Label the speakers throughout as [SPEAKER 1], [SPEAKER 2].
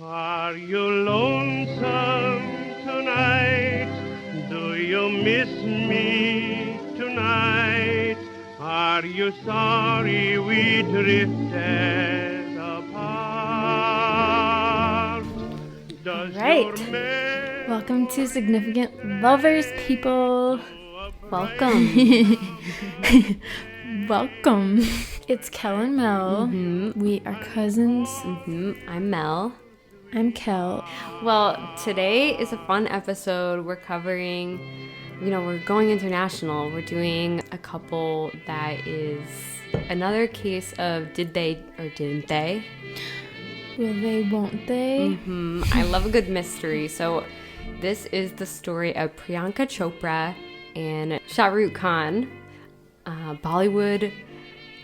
[SPEAKER 1] Are you lonesome tonight? Do you miss me tonight? Are you sorry we drifted apart? Does
[SPEAKER 2] Right.
[SPEAKER 1] your man
[SPEAKER 2] Welcome to Significant Lovers, people.
[SPEAKER 3] Welcome.
[SPEAKER 2] Welcome. It's Kel and Mel. We are cousins.
[SPEAKER 3] I'm Mel.
[SPEAKER 2] I'm Kel.
[SPEAKER 3] Well, today is a fun episode. We're covering, we're going international. We're doing a couple that is another case of did they or didn't they?
[SPEAKER 2] Will they, won't they?
[SPEAKER 3] I love a good mystery. So this is the story of Priyanka Chopra and Shah Rukh Khan, Bollywood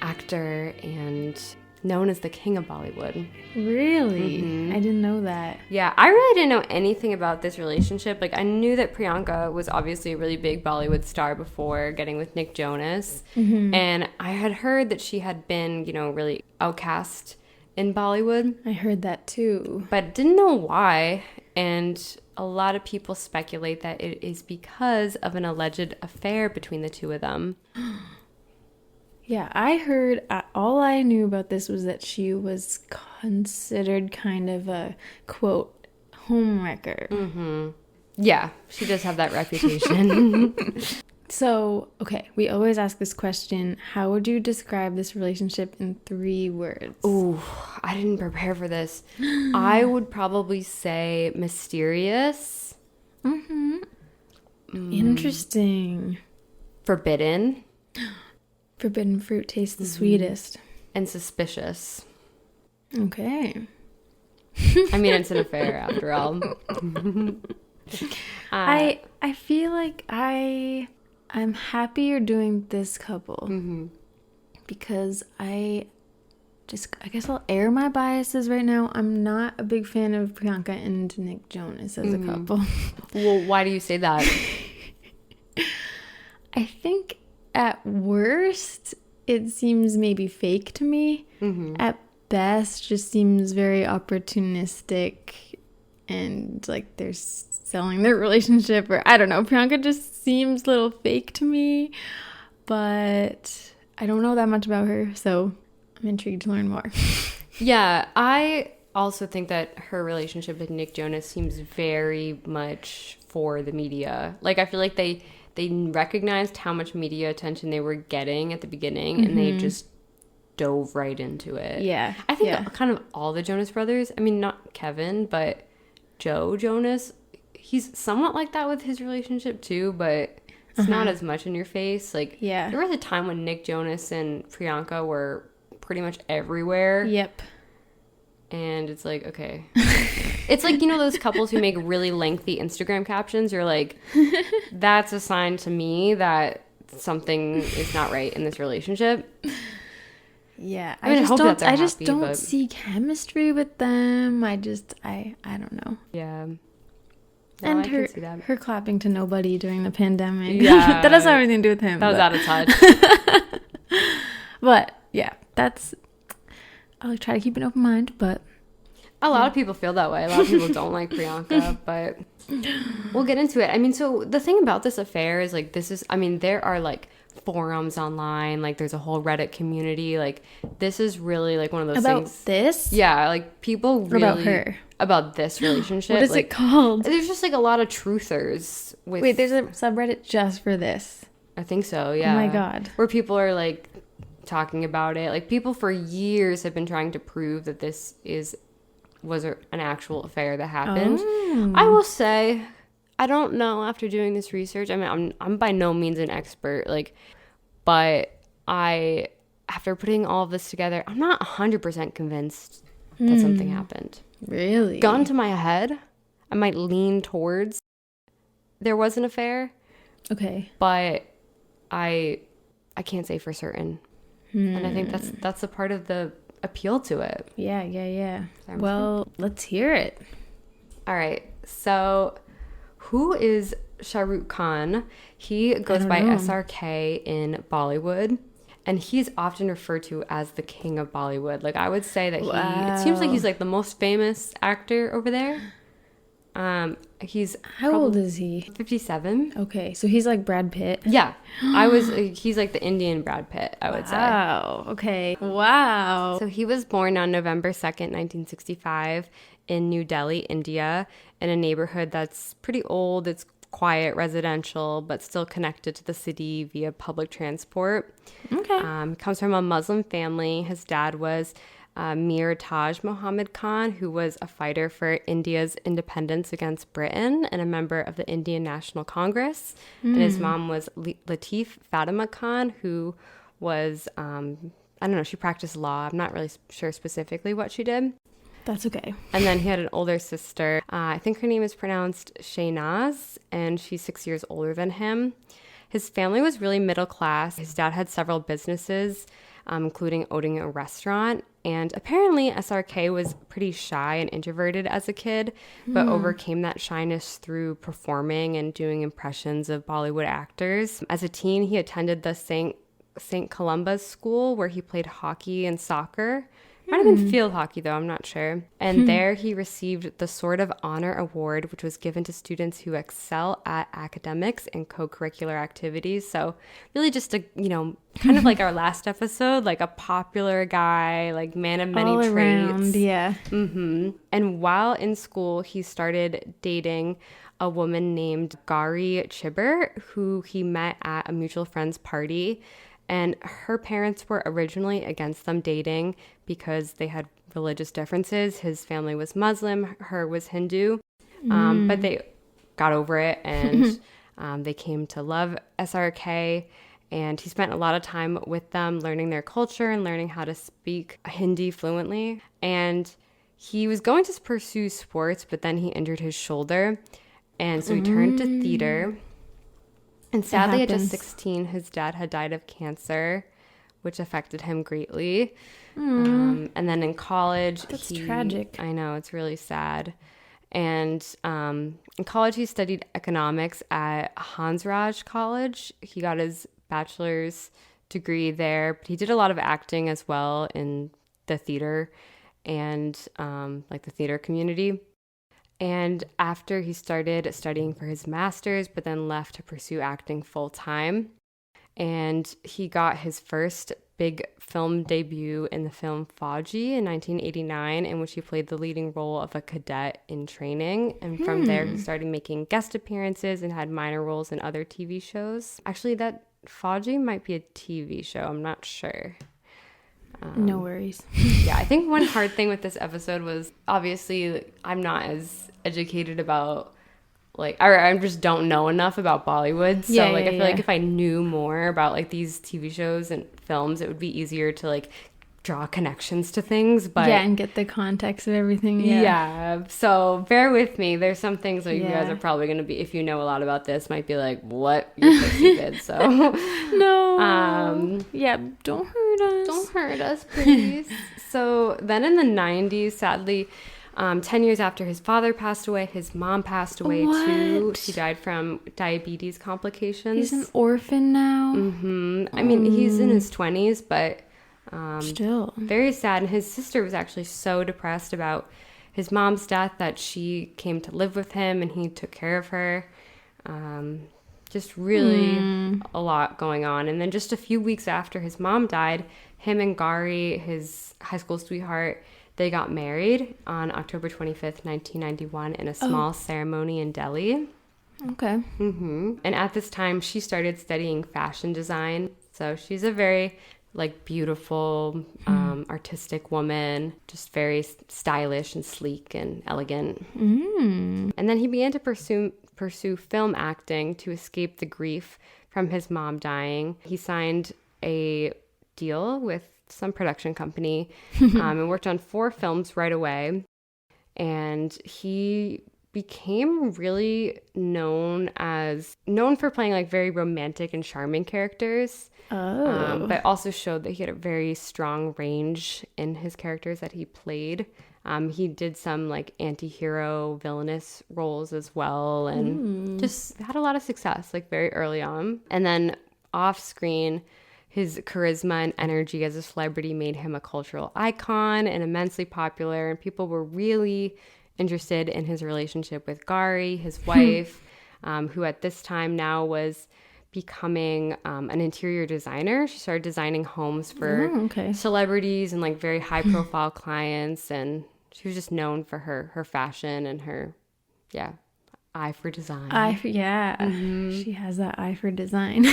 [SPEAKER 3] actor and known as the king of Bollywood.
[SPEAKER 2] Really? I didn't know that.
[SPEAKER 3] Yeah, I really didn't know anything about this relationship. Like, I knew that Priyanka was obviously a really big Bollywood star before getting with Nick Jonas. And I had heard that she had been, really outcast in Bollywood,
[SPEAKER 2] I heard that too.
[SPEAKER 3] but didn't know why. And a lot of people speculate that it is because of an alleged affair between the two of them.
[SPEAKER 2] Yeah, I heard, all I knew about this was that she was considered kind of a, quote, homewrecker.
[SPEAKER 3] Yeah, she does have that reputation.
[SPEAKER 2] So, okay, we always ask this question. How would you describe this relationship in 3 words?
[SPEAKER 3] Ooh, I didn't prepare for this. I would probably say mysterious,
[SPEAKER 2] Interesting.
[SPEAKER 3] forbidden,
[SPEAKER 2] Forbidden fruit tastes the sweetest.
[SPEAKER 3] and suspicious.
[SPEAKER 2] Okay.
[SPEAKER 3] I mean, it's an affair after all.
[SPEAKER 2] I feel like I'm happier doing this couple because I guess I'll air my biases right now. I'm not a big fan of Priyanka and Nick Jonas as a couple.
[SPEAKER 3] Well, why do you say that?
[SPEAKER 2] I think at worst it seems maybe fake to me. At best just seems very opportunistic and like they're selling their relationship, or I don't know. Priyanka just seems a little fake to me, but I don't know that much about her, so I'm intrigued to learn more.
[SPEAKER 3] Yeah, I also think that her relationship with Nick Jonas seems very much for the media. Like, I feel like they recognized how much media attention they were getting at the beginning, and they just dove right into it.
[SPEAKER 2] Yeah.
[SPEAKER 3] I think kind of all the Jonas brothers, I mean, not Kevin, but Joe Jonas, he's somewhat like that with his relationship too, but it's not as much in your face. Like,
[SPEAKER 2] Yeah.
[SPEAKER 3] there was a time when Nick Jonas and Priyanka were pretty much everywhere.
[SPEAKER 2] Yep.
[SPEAKER 3] And it's like, okay. It's like, those couples who make really lengthy Instagram captions. You're like, that's a sign to me that something is not right in this relationship.
[SPEAKER 2] Yeah.
[SPEAKER 3] I mean, I hope that they're
[SPEAKER 2] I just
[SPEAKER 3] happy,
[SPEAKER 2] don't
[SPEAKER 3] but-
[SPEAKER 2] see chemistry with them. I don't know.
[SPEAKER 3] Yeah. No,
[SPEAKER 2] And
[SPEAKER 3] I can see that.
[SPEAKER 2] her clapping to nobody during the pandemic.
[SPEAKER 3] Yeah.
[SPEAKER 2] That doesn't have anything to do with him.
[SPEAKER 3] That was
[SPEAKER 2] but-
[SPEAKER 3] out of touch.
[SPEAKER 2] But yeah, I'll try to keep an open mind, but
[SPEAKER 3] A lot of people feel that way. A lot of people don't like Priyanka, but we'll get into it. I mean, so the thing about this affair is like, there are like forums online, like there's a whole Reddit community. Like, this is really like one of those
[SPEAKER 2] about
[SPEAKER 3] things.
[SPEAKER 2] this?
[SPEAKER 3] Yeah, like people really.
[SPEAKER 2] About her?
[SPEAKER 3] About this relationship.
[SPEAKER 2] What is
[SPEAKER 3] like,
[SPEAKER 2] it called?
[SPEAKER 3] There's just like a lot of truthers with.
[SPEAKER 2] Wait, there's a subreddit just for this.
[SPEAKER 3] I think so, yeah.
[SPEAKER 2] Oh my God.
[SPEAKER 3] Where people are like talking about it. Like, people for years have been trying to prove that this was an actual affair that happened.
[SPEAKER 2] Oh.
[SPEAKER 3] I will say, I don't know after doing this research. I mean, I'm by no means an expert, like, but after putting all of this together, I'm not 100% convinced that something happened.
[SPEAKER 2] Really?
[SPEAKER 3] Gun to my head, I might lean towards there was an affair,
[SPEAKER 2] Okay.
[SPEAKER 3] but I can't say for certain. And I think that's a part of the appeal to it.
[SPEAKER 2] Yeah.
[SPEAKER 3] Sounds
[SPEAKER 2] Well, let's hear it.
[SPEAKER 3] All right. So, who is Shah Rukh Khan? He goes
[SPEAKER 2] don't
[SPEAKER 3] by
[SPEAKER 2] know.
[SPEAKER 3] SRK in Bollywood. And he's often referred to as the king of Bollywood. Like, I would say that
[SPEAKER 2] Wow.
[SPEAKER 3] it seems like he's like the most famous actor over there. He's
[SPEAKER 2] How old is he?
[SPEAKER 3] 57.
[SPEAKER 2] Okay, so he's like Brad Pitt.
[SPEAKER 3] Yeah. He's like the Indian Brad Pitt, I would say.
[SPEAKER 2] Wow. Okay. Wow.
[SPEAKER 3] So he was born on November 2nd, 1965 in New Delhi, India, in a neighborhood that's pretty old. It's quiet, residential, but still connected to the city via public transport.
[SPEAKER 2] Okay.
[SPEAKER 3] Comes from a Muslim family. His dad was Mir Taj Muhammad Khan, who was a fighter for India's independence against Britain and a member of the Indian National Congress. And his mom was Latif Fatima Khan, who was, I don't know, she practiced law. I'm not really sure specifically what she did.
[SPEAKER 2] That's okay.
[SPEAKER 3] And then he had an older sister. I think her name is pronounced Shaynaz, and she's 6 years older than him. His family was really middle class. His dad had several businesses, including owning a restaurant. And apparently SRK was pretty shy and introverted as a kid, but overcame that shyness through performing and doing impressions of Bollywood actors. As a teen, he attended the St. Columba's school where he played hockey and soccer. Might have been field hockey, though. I'm not sure. And there he received the Sword of Honor Award, which was given to students who excel at academics and co-curricular activities. So really just a, kind of like our last episode, like a popular guy, like man of many
[SPEAKER 2] All
[SPEAKER 3] traits.
[SPEAKER 2] around, yeah.
[SPEAKER 3] And while in school, he started dating a woman named Gauri Chibber, who he met at a mutual friend's party. And her parents were originally against them dating because they had religious differences. His family was Muslim, her was Hindu. But they got over it, and they came to love SRK. And he spent a lot of time with them learning their culture and learning how to speak Hindi fluently. And he was going to pursue sports, but then he injured his shoulder. And so he turned to theater. And sadly, at just 16, his dad had died of cancer, which affected him greatly. And then in college...
[SPEAKER 2] That's tragic.
[SPEAKER 3] I know, it's really sad. And in college, he studied economics at Hansraj College. He got his bachelor's degree there, but he did a lot of acting as well in the theater and like the theater community. And after he started studying for his master's, but then left to pursue acting full time. And he got his first big film debut in the film Fauji in 1989, in which he played the leading role of a cadet in training. And from there, he started making guest appearances and had minor roles in other TV shows. Actually, that Fauji might be a TV show. I'm not sure.
[SPEAKER 2] No worries.
[SPEAKER 3] Yeah, I think one hard thing with this episode was obviously I'm not as educated about I just don't know enough about Bollywood. So I feel like if I knew more about like these TV shows and films, it would be easier to like draw connections to things. But
[SPEAKER 2] yeah, and get the context of everything.
[SPEAKER 3] Yeah. So bear with me. There's some things that you guys are probably going to be, if you know a lot about this, might be like, what? You're so stupid. So
[SPEAKER 2] no. Yeah, don't hurt us.
[SPEAKER 3] Don't hurt us, please. So then in the 90s, sadly, 10 years after his father passed away, his mom passed away too. She died from diabetes complications.
[SPEAKER 2] He's an orphan now.
[SPEAKER 3] I mean, he's in his 20s, but
[SPEAKER 2] still
[SPEAKER 3] very sad. And his sister was actually so depressed about his mom's death that she came to live with him and he took care of her. Just really a lot going on. And then just a few weeks after his mom died, him and Gauri, his high school sweetheart, they got married on October 25th, 1991 in a small ceremony in Delhi.
[SPEAKER 2] Okay.
[SPEAKER 3] And at this time, she started studying fashion design. So she's a very like beautiful, artistic woman, just very stylish and sleek and elegant. And then he began to pursue film acting to escape the grief from his mom dying. He signed a deal with some production company and worked on 4 films right away. And he became really known for playing like very romantic and charming characters. But also showed that he had a very strong range in his characters that he played. He did some like anti-hero villainous roles as well, and just had a lot of success like very early on. And then off screen, His charisma and energy as a celebrity made him a cultural icon and immensely popular. And people were really interested in his relationship with Gari, his wife, who at this time now was becoming an interior designer. She started designing homes for celebrities and like very high profile clients. And she was just known for her fashion and her, eye for design.
[SPEAKER 2] She has that eye for design.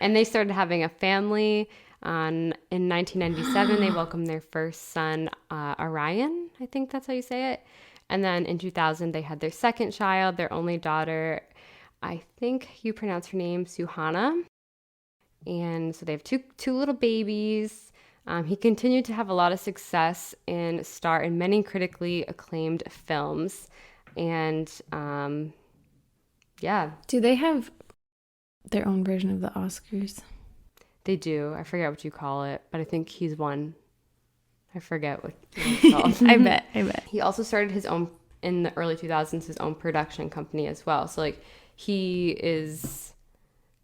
[SPEAKER 3] And they started having a family. In 1997, they welcomed their first son, Orion. I think that's how you say it. And then in 2000, they had their second child, their only daughter. I think you pronounce her name Suhana. And so they have two little babies. He continued to have a lot of success and star in many critically acclaimed films. And
[SPEAKER 2] Do they have their own version of the Oscars?
[SPEAKER 3] They do. I forget what you call it, but I think he's won. I forget what it's called.
[SPEAKER 2] I bet.
[SPEAKER 3] He also started his own, in the early 2000s, his own production company as well. So like he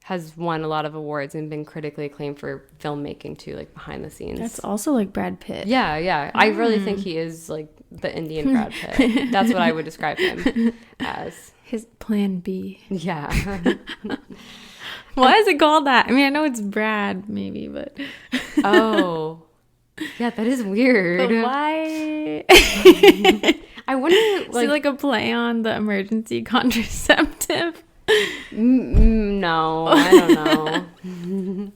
[SPEAKER 3] has won a lot of awards and been critically acclaimed for filmmaking too, like behind the scenes.
[SPEAKER 2] That's also like Brad Pitt.
[SPEAKER 3] Yeah. I really think he is like the Indian Brad Pitt. That's what I would describe him as.
[SPEAKER 2] His plan B.
[SPEAKER 3] Yeah.
[SPEAKER 2] Why is it called that? I mean, I know it's Brad, maybe, but...
[SPEAKER 3] Oh. Yeah, that is weird.
[SPEAKER 2] But why?
[SPEAKER 3] I wonder...
[SPEAKER 2] Is it like a play on the emergency contraceptive?
[SPEAKER 3] No, I don't know.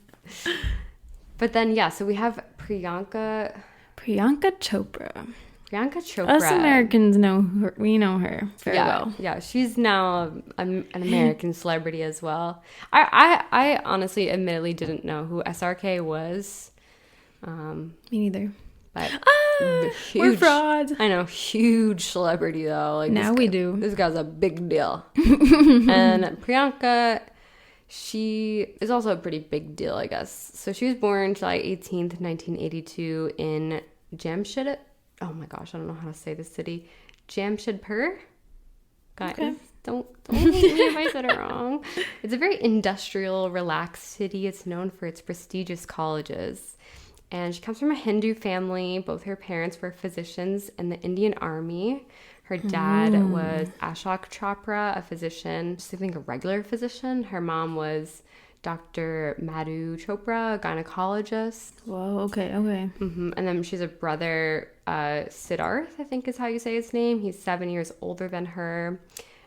[SPEAKER 3] But then, so we have Priyanka
[SPEAKER 2] Chopra.
[SPEAKER 3] Priyanka Chopra.
[SPEAKER 2] Us Americans know her. We know her very well.
[SPEAKER 3] Yeah, she's now an American celebrity as well. I honestly, admittedly, didn't know who SRK was.
[SPEAKER 2] Me neither.
[SPEAKER 3] But
[SPEAKER 2] we're frauds.
[SPEAKER 3] I know, huge celebrity though. Like
[SPEAKER 2] now we do.
[SPEAKER 3] This guy's a big deal. And Priyanka, she is also a pretty big deal, I guess. So she was born July 18th, 1982 in Jamshedpur. Oh my gosh, I don't know how to say this city. Jamshedpur? Guys,
[SPEAKER 2] okay.
[SPEAKER 3] Don't hate me if I said it wrong. It's a very industrial, relaxed city. It's known for its prestigious colleges. And she comes from a Hindu family. Both her parents were physicians in the Indian Army. Her dad was Ashok Chopra, a physician, just I think a regular physician. Her mom was Dr. Madhu Chopra, a gynecologist.
[SPEAKER 2] Whoa, okay.
[SPEAKER 3] And then she's a brother, Siddharth, I think is how you say his name. He's 7 years older than her.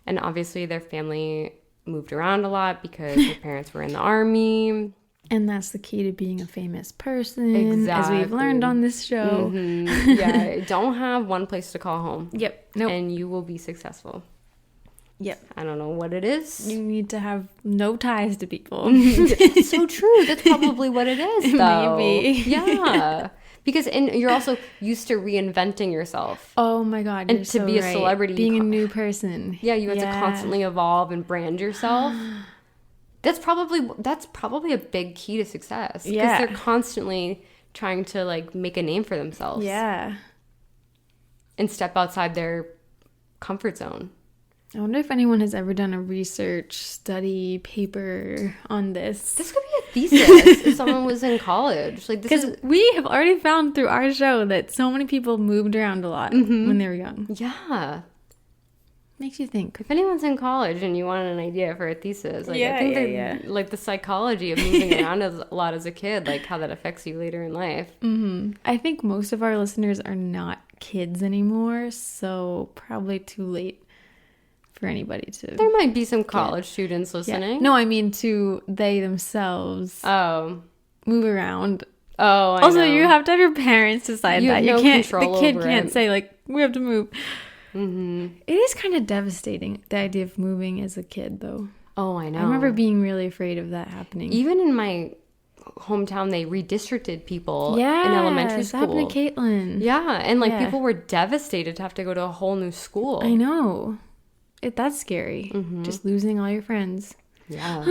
[SPEAKER 3] And obviously their family moved around a lot because her parents were in the army.
[SPEAKER 2] And that's the key to being a famous person,
[SPEAKER 3] exactly.
[SPEAKER 2] as we've learned on this show.
[SPEAKER 3] Yeah, don't have one place to call home.
[SPEAKER 2] Yep. Nope.
[SPEAKER 3] And you will be successful.
[SPEAKER 2] Yep.
[SPEAKER 3] I don't know what it is.
[SPEAKER 2] You need to have no ties to people.
[SPEAKER 3] So true. That's probably what it is, though.
[SPEAKER 2] Maybe.
[SPEAKER 3] Yeah. Because you're also used to reinventing yourself.
[SPEAKER 2] Oh my God.
[SPEAKER 3] And to be a celebrity.
[SPEAKER 2] Being a new person.
[SPEAKER 3] Yeah, you have to constantly evolve and brand yourself. That's probably a big key to success.
[SPEAKER 2] Yeah.
[SPEAKER 3] Because they're constantly trying to like make a name for themselves.
[SPEAKER 2] Yeah.
[SPEAKER 3] And step outside their comfort zone.
[SPEAKER 2] I wonder if anyone has ever done a research study paper on this.
[SPEAKER 3] This could be a thesis if someone was in college. Like,
[SPEAKER 2] because we have already found through our show that so many people moved around a lot when they were young.
[SPEAKER 3] Yeah.
[SPEAKER 2] Makes you think.
[SPEAKER 3] If anyone's in college and you want an idea for a thesis, like I think like the psychology of moving around a lot as a kid, like how that affects you later in life.
[SPEAKER 2] I think most of our listeners are not kids anymore, so probably too late for anybody to...
[SPEAKER 3] There might be some college students listening.
[SPEAKER 2] Yeah. No, I mean to they themselves move around.
[SPEAKER 3] Oh, I
[SPEAKER 2] also,
[SPEAKER 3] know.
[SPEAKER 2] you have to have your parents decide that. You can't.
[SPEAKER 3] Control
[SPEAKER 2] the kid
[SPEAKER 3] over
[SPEAKER 2] can't
[SPEAKER 3] it.
[SPEAKER 2] say like we have to move. It is kind of devastating, the idea of moving as a kid, though.
[SPEAKER 3] Oh, I know.
[SPEAKER 2] I remember being really afraid of that happening.
[SPEAKER 3] Even in my hometown, they redistricted people in elementary school.
[SPEAKER 2] Yeah, happened to Caitlin.
[SPEAKER 3] Yeah, and like people were devastated to have to go to a whole new school.
[SPEAKER 2] I know. That's scary. Just losing all your friends.
[SPEAKER 3] Yeah.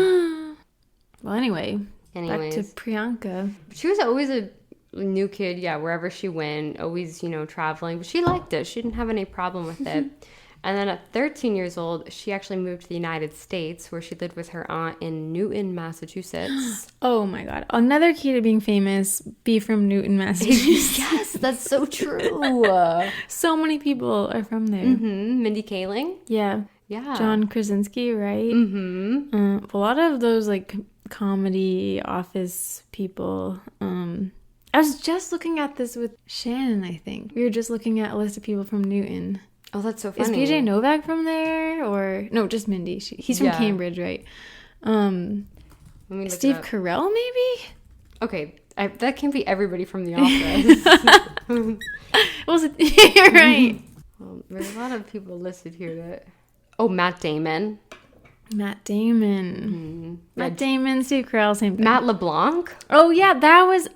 [SPEAKER 2] Well, anyway, back to Priyanka.
[SPEAKER 3] She was always a new kid, wherever she went, always, traveling. But she liked it. She didn't have any problem with it. And then at 13 years old, she actually moved to the United States, where she lived with her aunt in Newton, Massachusetts.
[SPEAKER 2] Oh my God. Another key to being famous, be from Newton, Massachusetts.
[SPEAKER 3] Yes, that's so true.
[SPEAKER 2] So many people are from there.
[SPEAKER 3] Mindy Kaling.
[SPEAKER 2] Yeah.
[SPEAKER 3] Yeah.
[SPEAKER 2] John Krasinski, right? A lot of those like comedy office people. I was just looking at this with Shannon, I think. We were just looking at a list of people from Newton.
[SPEAKER 3] Oh, that's so funny.
[SPEAKER 2] Is BJ Novak from there? Or no, just Mindy. He's from Cambridge, right? Steve Carell, maybe?
[SPEAKER 3] Okay, that can't be everybody from The Office.
[SPEAKER 2] You're right.
[SPEAKER 3] Well, there's a lot of people listed here that... Oh, Matt Damon.
[SPEAKER 2] Matt Damon. Matt Damon, Steve Carell, same thing.
[SPEAKER 3] Matt LeBlanc?
[SPEAKER 2] Oh, yeah, that was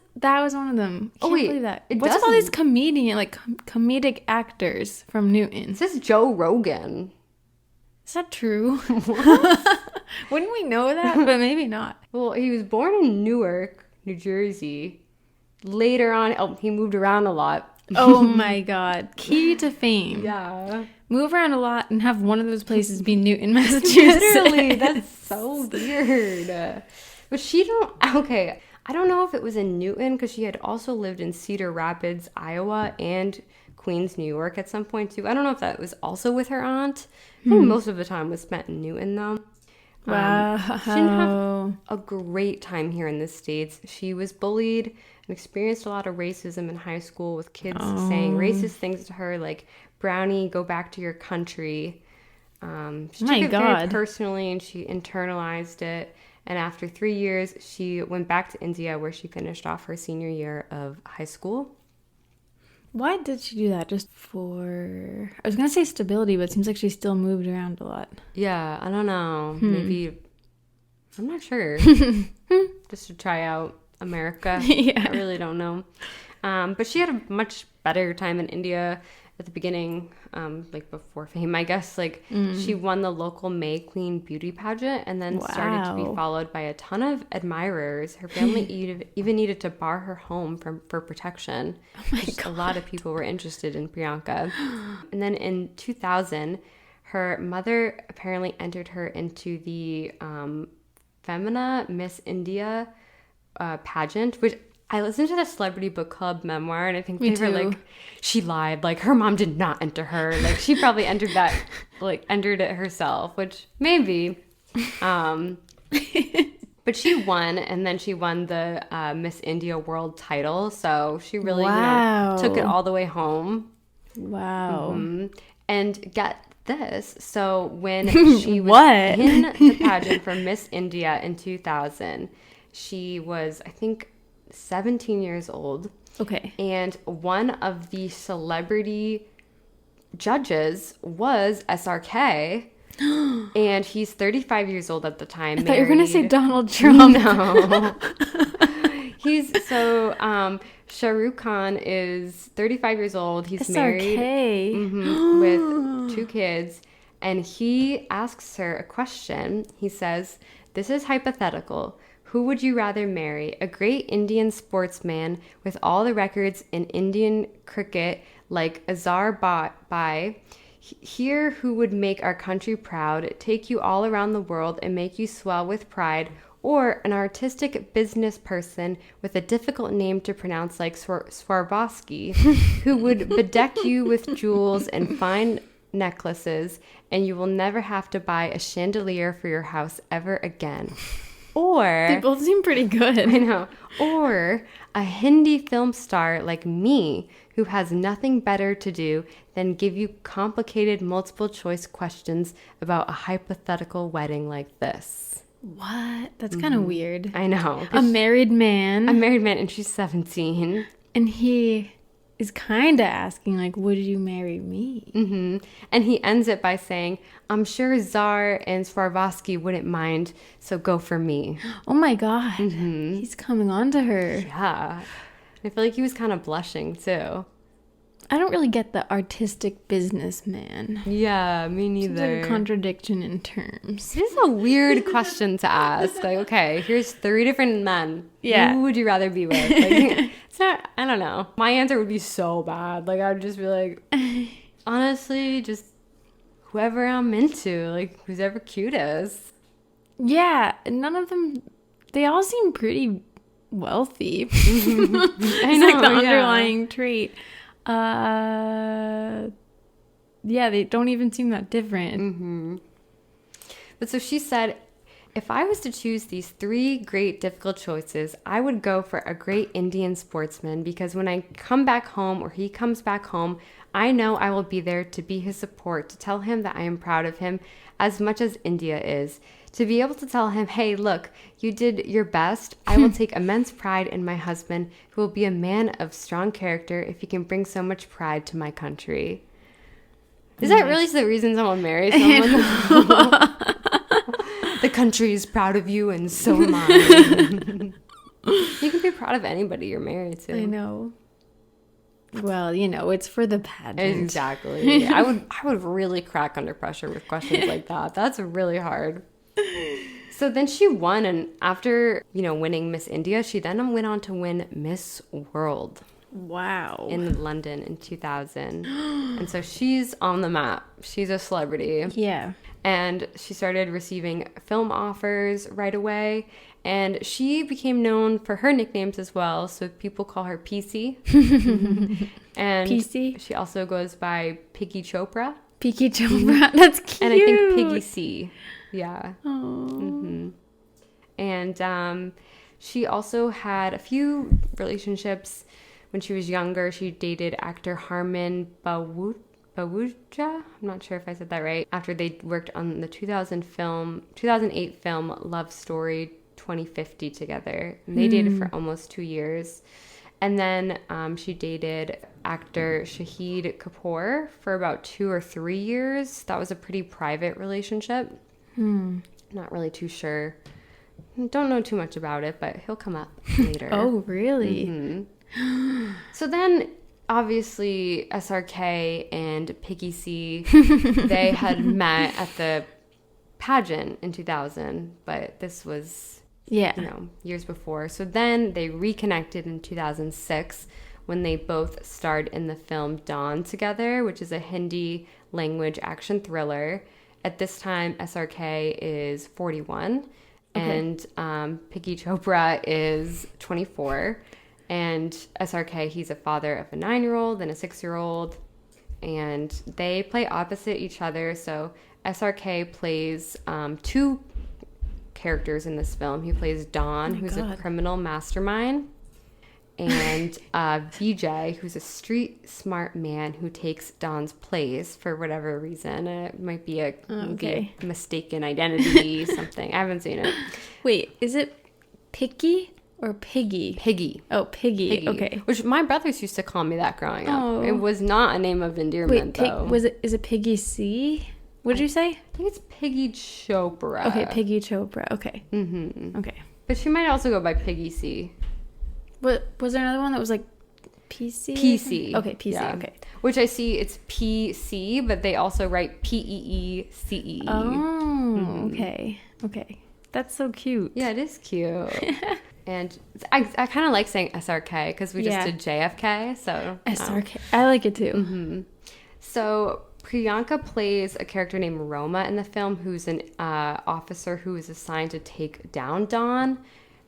[SPEAKER 2] one of them. Can't believe that. What's with all these comedic actors from Newton?
[SPEAKER 3] This is Joe Rogan.
[SPEAKER 2] Is that true? Wouldn't we know that? But maybe not.
[SPEAKER 3] Well, he was born in Newark, New Jersey. Later on, he moved around a lot.
[SPEAKER 2] Oh my God. Key to fame.
[SPEAKER 3] Yeah.
[SPEAKER 2] Move around a lot and have one of those places be Newton, Massachusetts.
[SPEAKER 3] Literally, that's so weird. But okay, I don't know if it was in Newton, because she had also lived in Cedar Rapids, Iowa, and Queens, New York at some point too. I don't know if that was also with her aunt. I think most of the time was spent in Newton though.
[SPEAKER 2] Wow.
[SPEAKER 3] She didn't have a great time here in the States. She was bullied and experienced a lot of racism in high school, with kids saying racist things to her like, "Brownie, go back to your country." She took it very personally, and she internalized it. And after 3 years, she went back to India, where she finished off her senior year of high school.
[SPEAKER 2] Why did she do that? Just for... I was going to say stability, but it seems like she still moved around a lot.
[SPEAKER 3] Yeah, I don't know. Maybe... I'm not sure. Just to try out America.
[SPEAKER 2] Yeah.
[SPEAKER 3] I really don't know. But she had a much better time in India at the beginning, like before fame, I guess. Like, she won the local May Queen beauty pageant, and then started to be followed by a ton of admirers. Her family even needed to bar her home for protection.
[SPEAKER 2] Oh my God.
[SPEAKER 3] A lot of people were interested in Priyanka. And then in 2000, her mother apparently entered her into the Femina Miss India pageant, which I listened to the Celebrity Book Club memoir, and I think they were like, she lied. Like, her mom did not enter her. Like, she probably entered it herself, which maybe. But she won, and then she won the Miss India World title. So she really took it all the way home.
[SPEAKER 2] Wow.
[SPEAKER 3] And get this. So when she was in the pageant for Miss India in 2000, she was, I think, 17 years old.
[SPEAKER 2] Okay.
[SPEAKER 3] And one of the celebrity judges was SRK. And he's 35 years old at the time.
[SPEAKER 2] I thought you were going to say Donald Trump.
[SPEAKER 3] No. Shah Rukh Khan is 35 years old. He's married with 2 kids. And he asks her a question. He says, "This is hypothetical. Who would you rather marry? A great Indian sportsman with all the records in Indian cricket like Azhar Bai, here who would make our country proud, take you all around the world and make you swell with pride, or an artistic business person with a difficult name to pronounce like Swarovski, who would bedeck you with jewels and fine necklaces, and you will never have to buy a chandelier for your house ever again." Or...
[SPEAKER 2] They both seem pretty good.
[SPEAKER 3] I know. Or a Hindi film star like me, who has nothing better to do than give you complicated multiple choice questions about a hypothetical wedding like this.
[SPEAKER 2] What? That's kind of weird.
[SPEAKER 3] I know.
[SPEAKER 2] A married man,
[SPEAKER 3] and she's 17.
[SPEAKER 2] and he is kind of asking, like, would you marry me?
[SPEAKER 3] And he ends it by saying, "I'm sure Czar and Swarovski wouldn't mind, so go for me."
[SPEAKER 2] Oh my God. He's coming on to her.
[SPEAKER 3] Yeah. I feel like he was kind of blushing too.
[SPEAKER 2] I don't really get the artistic businessman.
[SPEAKER 3] Yeah, me
[SPEAKER 2] It's
[SPEAKER 3] neither.
[SPEAKER 2] like a contradiction in terms.
[SPEAKER 3] This is a weird question to ask. Like, okay, here's 3 different men.
[SPEAKER 2] Yeah.
[SPEAKER 3] Who would you rather be with? Like, it's not, I don't know. My answer would be so bad. Like, I would just be like, honestly, just whoever I'm into, like who's ever cutest.
[SPEAKER 2] Yeah, none of them, they all seem pretty wealthy.
[SPEAKER 3] I
[SPEAKER 2] It's
[SPEAKER 3] know,
[SPEAKER 2] like the
[SPEAKER 3] yeah.
[SPEAKER 2] underlying trait. Yeah, they don't even seem that different.
[SPEAKER 3] But so she said, if I was to choose these 3 great difficult choices, I would go for a great Indian sportsman, because when I come back home or he comes back home, I know I will be there to be his support, to tell him that I am proud of him as much as India is. To be able to tell him, hey, look, you did your best. I will take immense pride in my husband, who will be a man of strong character if he can bring so much pride to my country. Is that really the reason someone marries someone? The country is proud of you, and so am I. You can be proud of anybody you're married to.
[SPEAKER 2] I know. Well, it's for the pageant.
[SPEAKER 3] Exactly. I would really crack under pressure with questions like that. That's really hard. So then she won, and after, winning Miss India, she then went on to win Miss World.
[SPEAKER 2] Wow.
[SPEAKER 3] In London in 2000. And so she's on the map. She's a celebrity.
[SPEAKER 2] Yeah.
[SPEAKER 3] And she started receiving film offers right away. And she became known for her nicknames as well. So people call her PeeCee. And
[SPEAKER 2] PeeCee?
[SPEAKER 3] she also goes by Piggy Chopra.
[SPEAKER 2] Piggy Chopra. That's cute.
[SPEAKER 3] And I think Piggy C. Yeah.
[SPEAKER 2] Oh.
[SPEAKER 3] And she also had a few relationships. When she was younger, she dated actor Harman Bawoja. I'm not sure if I said that right. After they worked on the 2008 film Love Story 2050 together. And they dated for almost 2 years. And then she dated actor Shahid Kapoor for about 2 or 3 years. That was a pretty private relationship. Not really too sure. Don't know too much about it, but he'll come up later.
[SPEAKER 2] Oh, really?
[SPEAKER 3] So then, obviously, SRK and PeeCee, they had met at the pageant in 2000, but this was, years before. So then they reconnected in 2006 when they both starred in the film Dawn together, which is a Hindi language action thriller. At this time, SRK is 41, and Piggy Chopra is 24. And SRK, he's a father of a 9-year-old and a 6-year-old, and they play opposite each other. So SRK plays 2 characters in this film. He plays Don, who's a criminal mastermind, and Vijay, who's a street smart man who takes Don's place for whatever reason. It might be a mistaken identity, something. I haven't seen it.
[SPEAKER 2] Wait, is it Picky? Or Piggy?
[SPEAKER 3] Piggy.
[SPEAKER 2] Oh, Piggy. Okay.
[SPEAKER 3] Which my brothers used to call me that growing up.
[SPEAKER 2] Oh.
[SPEAKER 3] It was not a name of endearment, though.
[SPEAKER 2] Is it Piggy C? What did you say?
[SPEAKER 3] I think it's Piggy Chopra.
[SPEAKER 2] Okay, Piggy Chopra. Okay.
[SPEAKER 3] Mm-hmm.
[SPEAKER 2] Okay.
[SPEAKER 3] But she might also go by Piggy C.
[SPEAKER 2] What was there another one that was like PeeCee?
[SPEAKER 3] PeeCee.
[SPEAKER 2] Okay, PeeCee.
[SPEAKER 3] Yeah.
[SPEAKER 2] Okay.
[SPEAKER 3] Which I see it's PC, but they also write PeeCee.
[SPEAKER 2] Oh, okay. That's so cute.
[SPEAKER 3] Yeah, it is cute. And I kind of like saying SRK because we just did JFK. So
[SPEAKER 2] SRK. I like it too.
[SPEAKER 3] So Priyanka plays a character named Roma in the film, who's an officer who is assigned to take down Dawn,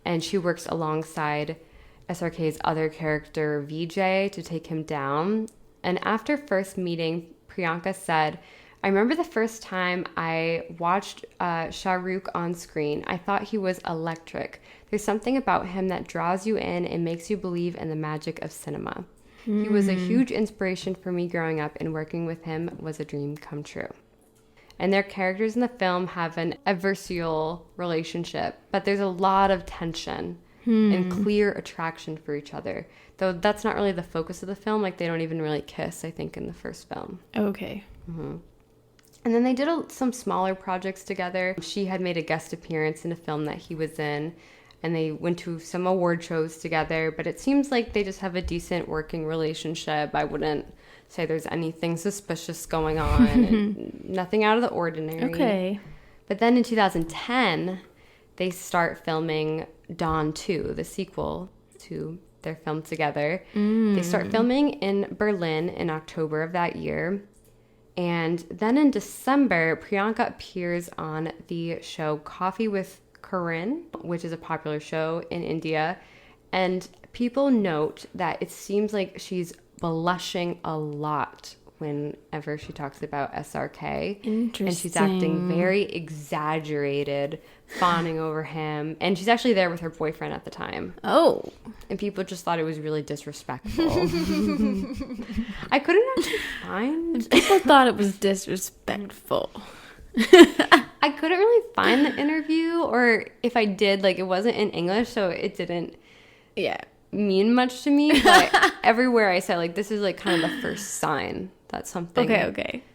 [SPEAKER 3] and she works alongside SRK's other character Vijay to take him down. And after first meeting, Priyanka said, I remember the first time I watched Shah Rukh on screen. I thought he was electric. There's something about him that draws you in and makes you believe in the magic of cinema. He was a huge inspiration for me growing up, and working with him was a dream come true. And their characters in the film have an adversarial relationship, but there's a lot of tension and clear attraction for each other. Though that's not really the focus of the film. Like, they don't even really kiss, I think, in the first film.
[SPEAKER 2] Okay.
[SPEAKER 3] And then they did some smaller projects together. She had made a guest appearance in a film that he was in, and they went to some award shows together. But it seems like they just have a decent working relationship. I wouldn't say there's anything suspicious going on, and nothing out of the ordinary.
[SPEAKER 2] Okay.
[SPEAKER 3] But then in 2010, they start filming Dawn 2, the sequel to their film together. They start filming in Berlin in October of that year. And then in December, Priyanka appears on the show Coffee with Karan, which is a popular show in India. And people note that it seems like she's blushing a lot whenever she talks about SRK.
[SPEAKER 2] Interesting.
[SPEAKER 3] And she's acting very exaggerated, fawning over him. And she's actually there with her boyfriend at the time.
[SPEAKER 2] Oh.
[SPEAKER 3] And people just thought it was really disrespectful. I couldn't actually find...
[SPEAKER 2] People thought it was disrespectful.
[SPEAKER 3] I couldn't really find the interview, or if I did, like, it wasn't in English, so it didn't mean much to me. But everywhere I said, like, this is, like, kind of the first sign that something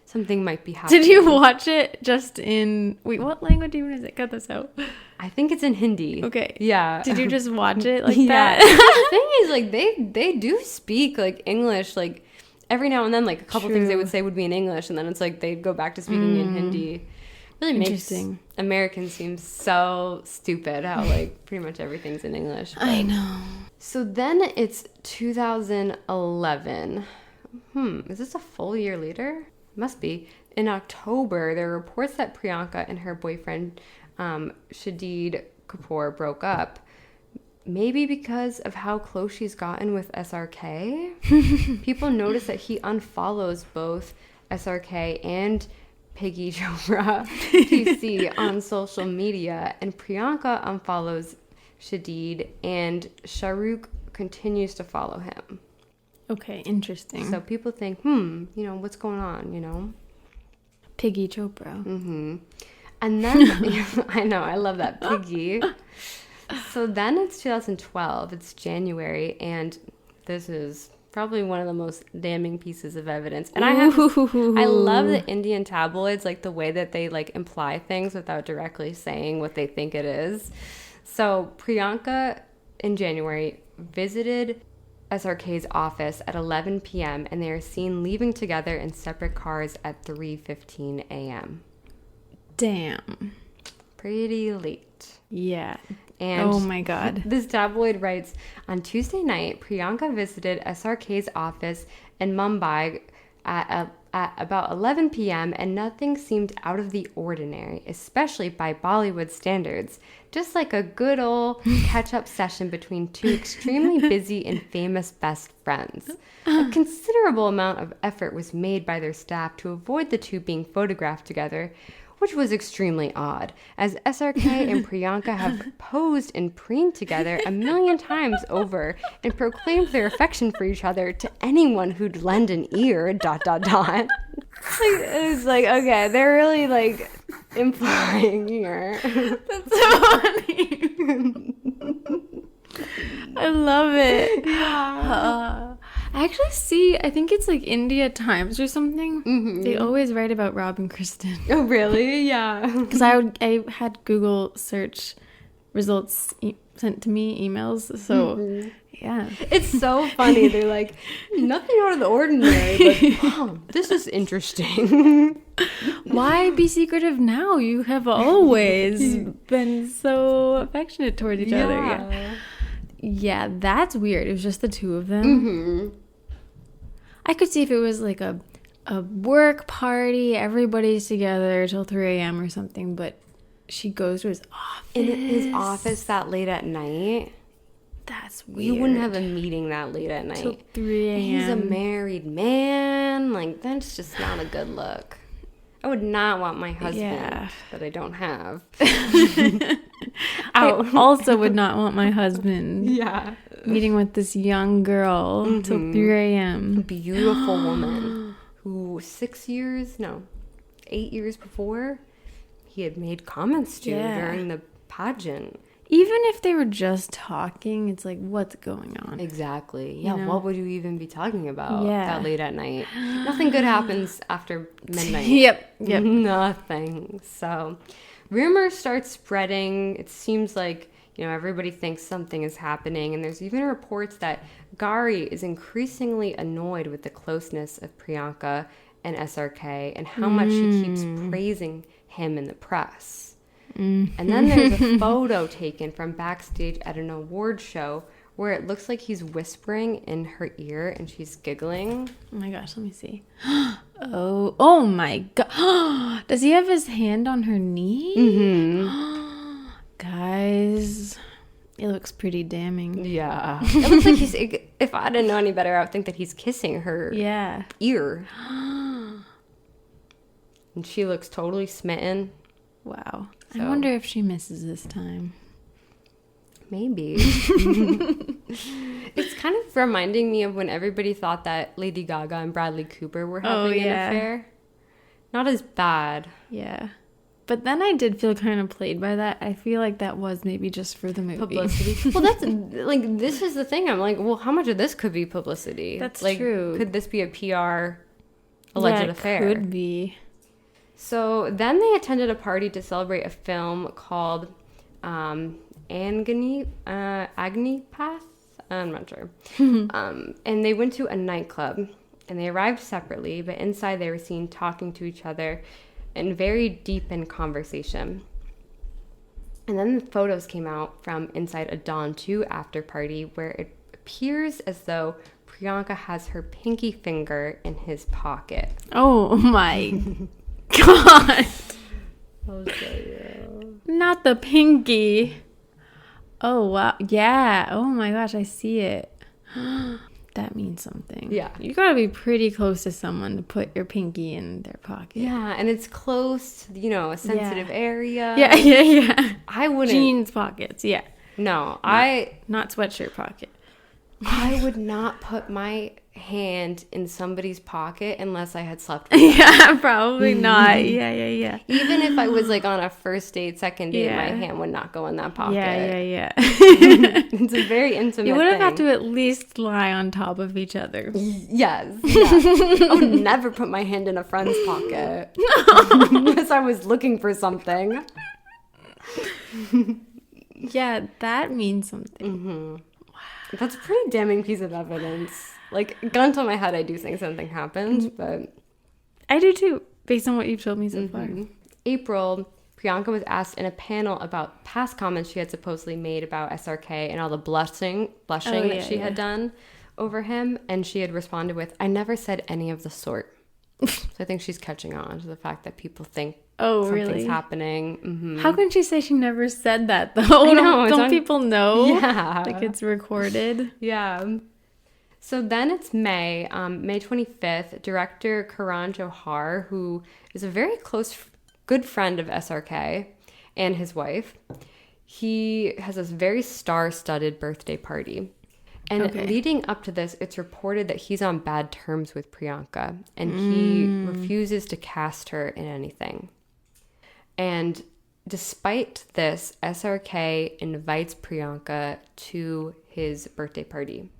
[SPEAKER 3] something might be happening.
[SPEAKER 2] Did you watch it just in... Wait, what language even is it? Cut this out.
[SPEAKER 3] I think it's in Hindi.
[SPEAKER 2] Okay.
[SPEAKER 3] Yeah.
[SPEAKER 2] Did you just watch it like
[SPEAKER 3] Yeah.
[SPEAKER 2] that?
[SPEAKER 3] The thing is, like, they do speak, like, English, like, every now and then, like, a couple things they would say would be in English, and then it's like they'd go back to speaking in Hindi. Really makes Americans seem so stupid how, like, pretty much everything's in English.
[SPEAKER 2] I know.
[SPEAKER 3] So then it's 2011. Is this a full year later? Must be. In October, there are reports that Priyanka and her boyfriend, Shahid Kapoor, broke up. Maybe because of how close she's gotten with SRK. People notice that he unfollows both SRK and Priyanka Chopra, PeeCee, on social media. And Priyanka unfollows Shahid, and Shah Rukh continues to follow him.
[SPEAKER 2] Okay, interesting.
[SPEAKER 3] So people think, what's going on,
[SPEAKER 2] Priyanka Chopra.
[SPEAKER 3] Mm-hmm. And then, I know, I love that, Piggy. So then it's 2012, it's January, and this is probably one of the most damning pieces of evidence. And I love the Indian tabloids, like the way that they, like, imply things without directly saying what they think it is. So Priyanka, in January, visited SRK's office at 11 p.m. and they are seen leaving together in separate cars at 3:15 a.m.
[SPEAKER 2] Damn.
[SPEAKER 3] Pretty late.
[SPEAKER 2] Yeah.
[SPEAKER 3] And
[SPEAKER 2] oh my God.
[SPEAKER 3] This tabloid writes, on Tuesday night, Priyanka visited SRK's office in Mumbai at about 11 p.m. and nothing seemed out of the ordinary, especially by Bollywood standards. Just like a good old catch-up session between two extremely busy and famous best friends. A considerable amount of effort was made by their staff to avoid the two being photographed together, which was extremely odd, as SRK and Priyanka have posed and preened together a million times over and proclaimed their affection for each other to anyone who'd lend an ear, ... It's like, okay, they're really, like, implying here.
[SPEAKER 2] That's so funny. I love it. I actually see, I think it's like India Times or something. Mm-hmm. They always write about Rob and Kristen.
[SPEAKER 3] Oh, really? Yeah.
[SPEAKER 2] Because I had Google search results sent to me, emails. So, yeah.
[SPEAKER 3] It's so funny. They're like, nothing out of the ordinary, but wow, this is interesting.
[SPEAKER 2] Why be secretive now? You have always been so affectionate towards each other. Yeah. Yeah, that's weird. It was just the two of them. Mm-hmm. I could see if it was like a work party, everybody's together till 3 a.m. or something, but she goes to his office.
[SPEAKER 3] In his office that late at night?
[SPEAKER 2] That's weird.
[SPEAKER 3] You wouldn't have a meeting that late at night.
[SPEAKER 2] Till 3 a.m.
[SPEAKER 3] He's a married man. Like, that's just not a good look. I would not want my husband that I don't have.
[SPEAKER 2] I also would not want my husband meeting with this young girl till 3 a.m.
[SPEAKER 3] Beautiful woman who 8 years before, he had made comments to during the pageant.
[SPEAKER 2] Even if they were just talking, it's like, what's going on?
[SPEAKER 3] Exactly. Yeah,
[SPEAKER 2] You know?
[SPEAKER 3] what would you even be talking about that late at night? Nothing good happens after midnight.
[SPEAKER 2] Yep.
[SPEAKER 3] Nothing. So rumors start spreading. It seems like, everybody thinks something is happening. And there's even reports that Gauri is increasingly annoyed with the closeness of Priyanka and SRK and how much she keeps praising him in the press. And then there's a photo taken from backstage at an award show where it looks like he's whispering in her ear and she's giggling.
[SPEAKER 2] Oh my gosh, let me see. Oh my god. Does he have his hand on her knee? Mm-hmm. Guys, it looks pretty damning.
[SPEAKER 3] Yeah. It looks like he's, if I didn't know any better, I would think that he's kissing her ear. And she looks totally smitten.
[SPEAKER 2] Wow.
[SPEAKER 3] So.
[SPEAKER 2] I wonder if she misses this time.
[SPEAKER 3] Maybe. It's kind of reminding me of when everybody thought that Lady Gaga and Bradley Cooper were having an affair. Not as bad.
[SPEAKER 2] Yeah. But then I did feel kind of played by that. I feel like that was maybe just for the movie.
[SPEAKER 3] Publicity. Well, that's, like, this is the thing. I'm like, well, how much of this could be publicity?
[SPEAKER 2] That's
[SPEAKER 3] like,
[SPEAKER 2] true.
[SPEAKER 3] Could this be a PR alleged affair?
[SPEAKER 2] Could be.
[SPEAKER 3] So then they attended a party to celebrate a film called Agni Path? I'm not sure. And they went to a nightclub, and they arrived separately, but inside they were seen talking to each other and very deep in conversation. And then the photos came out from inside a Dawn 2 after party where it appears as though Priyanka has her pinky finger in his pocket.
[SPEAKER 2] Oh my god.
[SPEAKER 3] Okay, yeah.
[SPEAKER 2] Not the pinky. Oh, wow. Yeah. Oh, my gosh. I see it. That means something.
[SPEAKER 3] Yeah.
[SPEAKER 2] You gotta be pretty close to someone to put your pinky in their pocket.
[SPEAKER 3] Yeah, and it's close to, a sensitive area.
[SPEAKER 2] Yeah.
[SPEAKER 3] I wouldn't.
[SPEAKER 2] Jeans pockets. Yeah.
[SPEAKER 3] No,
[SPEAKER 2] Not sweatshirt pocket.
[SPEAKER 3] I would not put my hand in somebody's pocket unless I had slept with them.
[SPEAKER 2] Yeah, probably not. Yeah.
[SPEAKER 3] Even if I was like on a first date, second date, my hand would not go in that pocket.
[SPEAKER 2] Yeah.
[SPEAKER 3] It's a very intimate
[SPEAKER 2] You would have
[SPEAKER 3] thing.
[SPEAKER 2] had to at least lie on top of each other.
[SPEAKER 3] Yes. I would never put my hand in a friend's pocket unless I was looking for something.
[SPEAKER 2] Yeah, that means something.
[SPEAKER 3] Mm-hmm. That's a pretty damning piece of evidence. Like, gun to my head, I do think something happened, but...
[SPEAKER 2] I do too, based on what you've told me so far.
[SPEAKER 3] April, Priyanka was asked in a panel about past comments she had supposedly made about SRK and all the blushing that she had done over him, and she had responded with, "I never said any of the sort." So I think she's catching on to the fact that people think something's happening. Mm-hmm.
[SPEAKER 2] How can she say she never said that, though?
[SPEAKER 3] I know,
[SPEAKER 2] don't people know?
[SPEAKER 3] Yeah.
[SPEAKER 2] Like it's recorded?
[SPEAKER 3] Yeah. So then it's May 25th, director Karan Johar, who is a very good friend of SRK and his wife. He has this very star-studded birthday party. And leading up to this, it's reported that he's on bad terms with Priyanka, and he refuses to cast her in anything. And despite this, SRK invites Priyanka to his birthday party.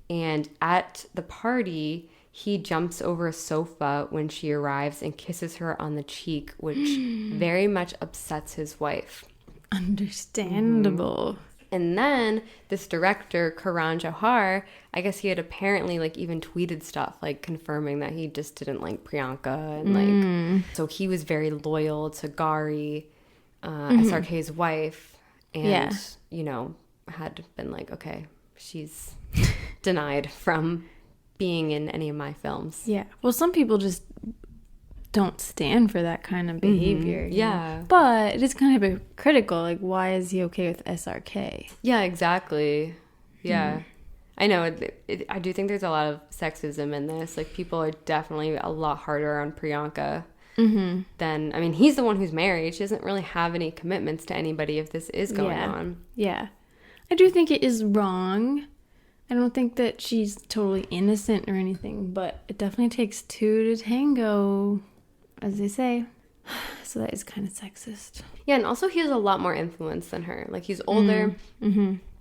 [SPEAKER 3] And at the party, he jumps over a sofa when she arrives and kisses her on the cheek, which very much upsets his wife.
[SPEAKER 2] Understandable.
[SPEAKER 3] And then this director, Karan Johar, I guess he had apparently even tweeted stuff confirming that he just didn't like Priyanka. And so he was very loyal to Gauri, SRK's wife. And, had been okay, she's denied from being in any of my films.
[SPEAKER 2] Yeah. Well, some people just don't stand for that kind of behavior.
[SPEAKER 3] Yeah.
[SPEAKER 2] But it is kind of critical. Why is he okay with SRK?
[SPEAKER 3] Yeah, exactly. Yeah. I know. I do think there's a lot of sexism in this. People are definitely a lot harder on Priyanka than... he's the one who's married. She doesn't really have any commitments to anybody if this is going on.
[SPEAKER 2] Yeah. I do think it is wrong. I don't think that she's totally innocent or anything, but it definitely takes two to tango, as they say. So that is kind of sexist.
[SPEAKER 3] Yeah, and also he has a lot more influence than her. He's older.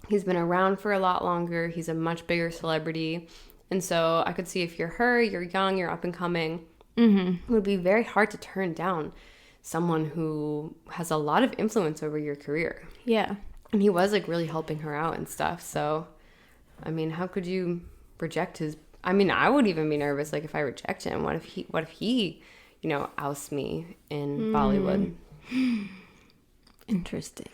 [SPEAKER 3] He's been around for a lot longer. He's a much bigger celebrity. And so I could see if you're her, you're young, you're up and coming, it would be very hard to turn down someone who has a lot of influence over your career.
[SPEAKER 2] Yeah.
[SPEAKER 3] And he was really helping her out and stuff. So, how could you reject his... I would even be nervous, if I reject him. What if he, ousts me in Bollywood?
[SPEAKER 2] Interesting.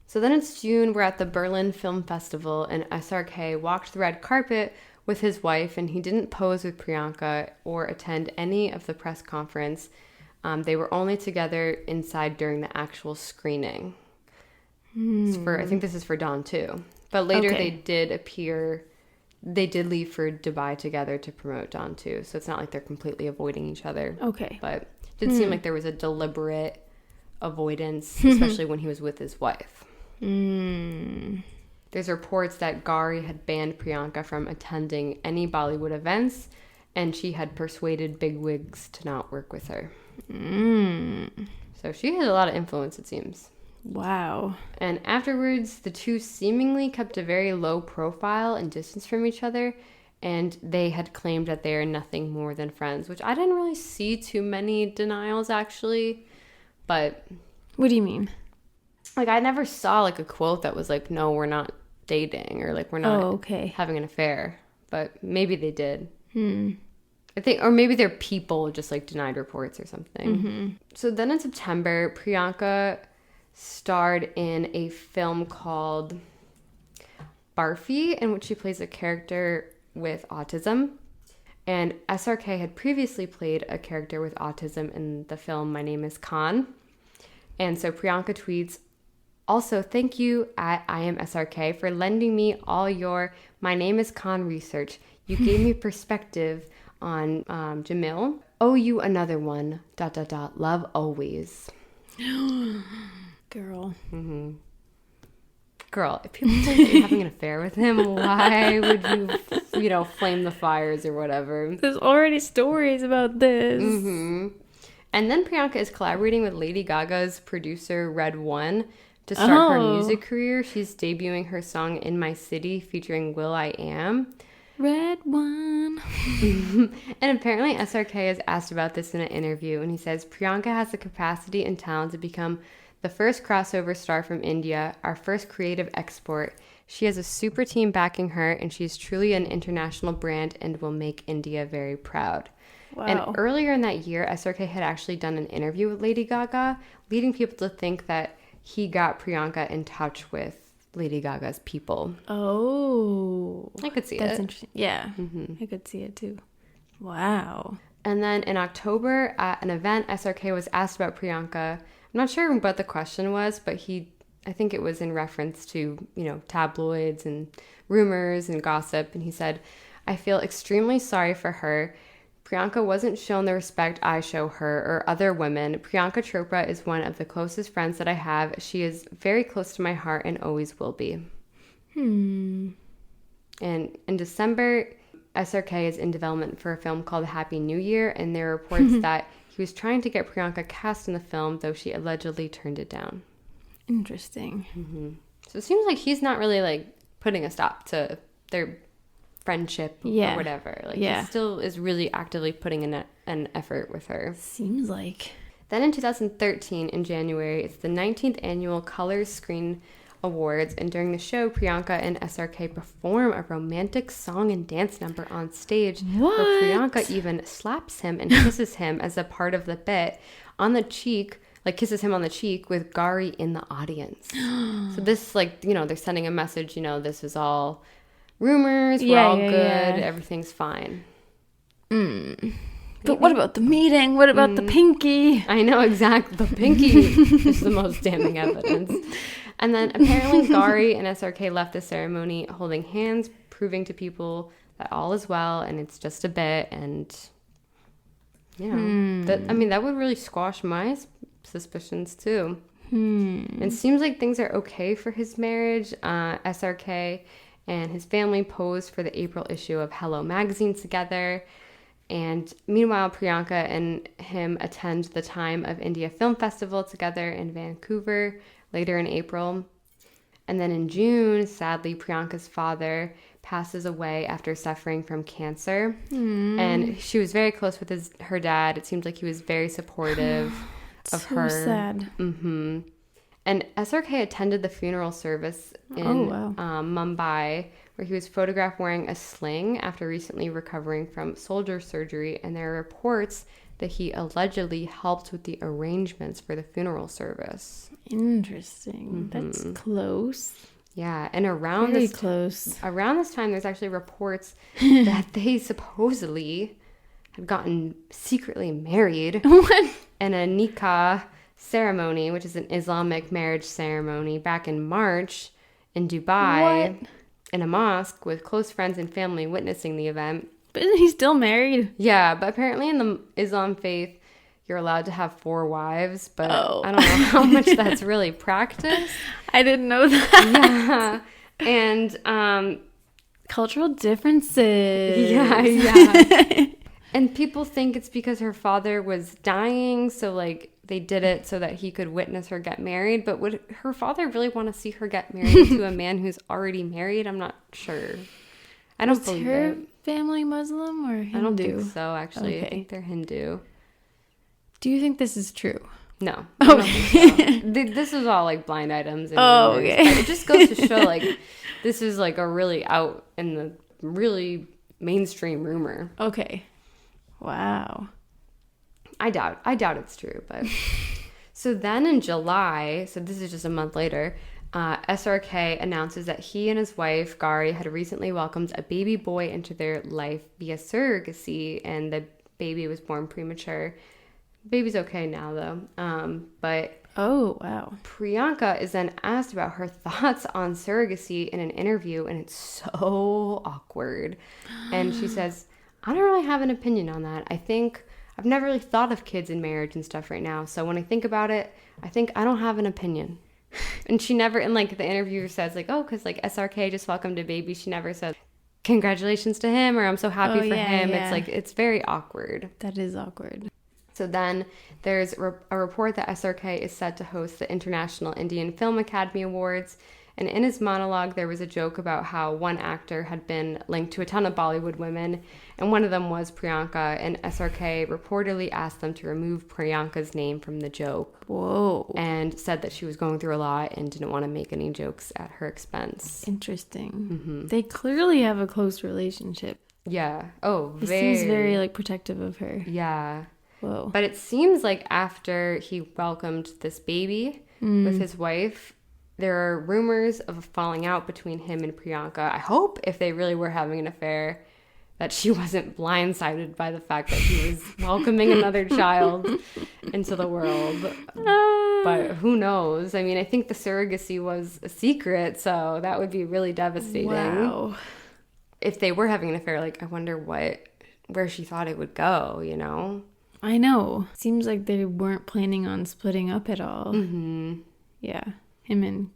[SPEAKER 3] So then it's June, we're at the Berlin Film Festival, and SRK walked the red carpet with his wife, and he didn't pose with Priyanka or attend any of the press conference. They were only together inside during the actual screening. I think this is for Dawn too. But later they did leave for Dubai together to promote Dawn too. So it's not like they're completely avoiding each other.
[SPEAKER 2] Okay.
[SPEAKER 3] But it did seem like there was a deliberate avoidance, especially when he was with his wife. There's reports that Gauri had banned Priyanka from attending any Bollywood events, and she had persuaded bigwigs to not work with her. So she had a lot of influence, it seems.
[SPEAKER 2] Wow.
[SPEAKER 3] And afterwards, the two seemingly kept a very low profile and distance from each other, and they had claimed that they are nothing more than friends, which I didn't really see too many denials, actually. But
[SPEAKER 2] What do you mean?
[SPEAKER 3] like, I never saw like a quote that was like, no, we're not dating, or like, we're not having an affair. But maybe they did. I think, or maybe their people just like denied reports or something. So then in September, Priyanka starred in a film called Barfi, in which she plays a character with autism. And SRK had previously played a character with autism in the film My Name is Khan. And so Priyanka tweets, also, thank you at I am SRK for lending me all your My Name is Khan research. You gave me perspective on Jamil. Oh, you another one. ... Love always.
[SPEAKER 2] Girl.
[SPEAKER 3] Girl, if people think that you're having an affair with him, why would you, flame the fires or whatever?
[SPEAKER 2] There's already stories about this.
[SPEAKER 3] And then Priyanka is collaborating with Lady Gaga's producer, Red One, to start her music career. She's debuting her song In My City featuring will.i.am.
[SPEAKER 2] Red One.
[SPEAKER 3] And apparently SRK is asked about this in an interview, and he says, Priyanka has the capacity and talent to become the first crossover star from India, our first creative export. She has a super team backing her, and she's truly an international brand and will make India very proud.
[SPEAKER 2] Wow.
[SPEAKER 3] And earlier in that year, SRK had actually done an interview with Lady Gaga, leading people to think that he got Priyanka in touch with Lady Gaga's people.
[SPEAKER 2] Oh.
[SPEAKER 3] I could see it.
[SPEAKER 2] That's interesting. Yeah. I could see it too. Wow.
[SPEAKER 3] And then in October at an event, SRK was asked about Priyanka. I'm not sure what the question was, but I think it was in reference to, tabloids and rumors and gossip. And he said, I feel extremely sorry for her. Priyanka wasn't shown the respect I show her or other women. Priyanka Chopra is one of the closest friends that I have. She is very close to my heart and always will be. And in December, SRK is in development for a film called Happy New Year, and there are reports that he was trying to get Priyanka cast in the film, though she allegedly turned it down.
[SPEAKER 2] Interesting.
[SPEAKER 3] So it seems like he's not really like putting a stop to their friendship or whatever. Like he still is really actively putting in an effort with her.
[SPEAKER 2] Seems like.
[SPEAKER 3] Then in 2013, in January, it's the 19th annual Colors Screen Awards, and during the show, Priyanka and SRK perform a romantic song and dance number on stage.
[SPEAKER 2] What?
[SPEAKER 3] Where Priyanka even slaps him and kisses him as a part of the bit on the cheek, like kisses him on the cheek with Gauri in the audience. So this, they're sending a message, this is all rumors, we're all good, everything's fine.
[SPEAKER 2] But what about the meeting? What about the pinky?
[SPEAKER 3] I know, exactly. The pinky is the most damning evidence. And then apparently Gauri and SRK left the ceremony holding hands, proving to people that all is well and it's just a bit. And, that would really squash my suspicions too. It seems like things are okay for his marriage. SRK and his family posed for the April issue of Hello magazine together. And meanwhile, Priyanka and him attend the Time of India Film Festival together in Vancouver later in April. And then in June, sadly, Priyanka's father passes away after suffering from cancer. And she was very close with her dad. It seemed like he was very supportive of her.
[SPEAKER 2] So sad.
[SPEAKER 3] And SRK attended the funeral service in Mumbai, where he was photographed wearing a sling after recently recovering from shoulder surgery. And there are reports that he allegedly helped with the arrangements for the funeral service.
[SPEAKER 2] Interesting. That's close.
[SPEAKER 3] Yeah, and around
[SPEAKER 2] Very
[SPEAKER 3] this
[SPEAKER 2] close.
[SPEAKER 3] around this time, there's actually reports that they supposedly had gotten secretly married
[SPEAKER 2] What?
[SPEAKER 3] in a nikah ceremony, which is an Islamic marriage ceremony, back in March in Dubai, in a mosque with close friends and family witnessing the event.
[SPEAKER 2] But isn't he still married?
[SPEAKER 3] Yeah, but apparently in the Islam faith, you're allowed to have 4 wives, but
[SPEAKER 2] Oh.
[SPEAKER 3] I don't know how much that's really practiced.
[SPEAKER 2] I didn't know that.
[SPEAKER 3] Yeah. And
[SPEAKER 2] Cultural differences.
[SPEAKER 3] yeah. And people think it's because her father was dying, so like they did it so that he could witness her get married. But would her father really want to see her get married to a man who's already married? I'm not sure. I don't believe
[SPEAKER 2] her
[SPEAKER 3] it.
[SPEAKER 2] family Muslim or Hindu?
[SPEAKER 3] I don't think so, actually.
[SPEAKER 2] Okay.
[SPEAKER 3] I think they're Hindu.
[SPEAKER 2] Do you think this is true?
[SPEAKER 3] No. I don't think so. This is all like blind items. And rumors,
[SPEAKER 2] okay.
[SPEAKER 3] but it just goes to show like this is like a really out in the really mainstream rumor.
[SPEAKER 2] Okay. Wow.
[SPEAKER 3] I doubt it's true, but so then in July, so this is just a month later, SRK announces that he and his wife Gari had recently welcomed a baby boy into their life via surrogacy, and the baby was born premature. Baby's okay now though, but
[SPEAKER 2] Oh, wow.
[SPEAKER 3] Priyanka is then asked about her thoughts on surrogacy in an interview, and it's so awkward. And she says, I don't really have an opinion on that. I think I've never really thought of kids in marriage and stuff right now. So when I think about it, I think I don't have an opinion. And she never, and like the interviewer says like, oh, because like SRK just welcomed a baby. She never said, congratulations to him, or I'm so happy for him.
[SPEAKER 2] Yeah.
[SPEAKER 3] It's like, it's very awkward.
[SPEAKER 2] That is awkward.
[SPEAKER 3] So then there's a report that SRK is set to host the International Indian Film Academy Awards. And in his monologue, there was a joke about how one actor had been linked to a ton of Bollywood women, and one of them was Priyanka, and SRK reportedly asked them to remove Priyanka's name from the joke.
[SPEAKER 2] Whoa.
[SPEAKER 3] And said that she was going through a lot and didn't want to make any jokes at her expense.
[SPEAKER 2] Interesting. They clearly have a close relationship.
[SPEAKER 3] Yeah. Oh,
[SPEAKER 2] He seems very like protective of her.
[SPEAKER 3] Yeah.
[SPEAKER 2] Whoa.
[SPEAKER 3] But it seems like after he welcomed this baby with his wife, there are rumors of a falling out between him and Priyanka. I hope if they really were having an affair that she wasn't blindsided by the fact that he was welcoming another child into the world. But who knows? I mean, I think the surrogacy was a secret, so that would be really devastating.
[SPEAKER 2] Wow.
[SPEAKER 3] If they were having an affair, like, I wonder where she thought it would go, you know?
[SPEAKER 2] I know. Seems like they weren't planning on splitting up at all.
[SPEAKER 3] Mm-hmm.
[SPEAKER 2] Yeah. Him and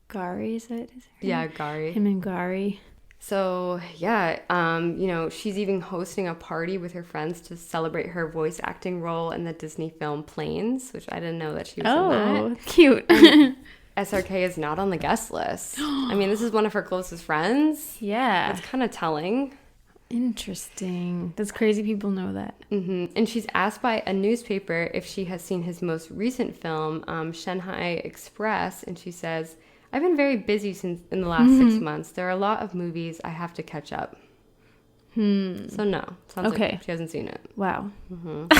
[SPEAKER 2] Gari, is that his name?
[SPEAKER 3] Yeah, Gari.
[SPEAKER 2] Him and Gari.
[SPEAKER 3] So, yeah, you know, she's even hosting a party with her friends to celebrate her voice acting role in the Disney film Planes, which I didn't know that she was in that.
[SPEAKER 2] Cute.
[SPEAKER 3] SRK is not on the guest list. I mean, this is one of her closest friends.
[SPEAKER 2] Yeah.
[SPEAKER 3] That's kind of telling.
[SPEAKER 2] Interesting. That's crazy people know that.
[SPEAKER 3] And she's asked by a newspaper if she has seen his most recent film, Shanghai Express, and she says, I've been very busy in the last 6 months. There are a lot of movies I have to catch up. So no. Sounds like she hasn't seen it.
[SPEAKER 2] Wow.
[SPEAKER 3] And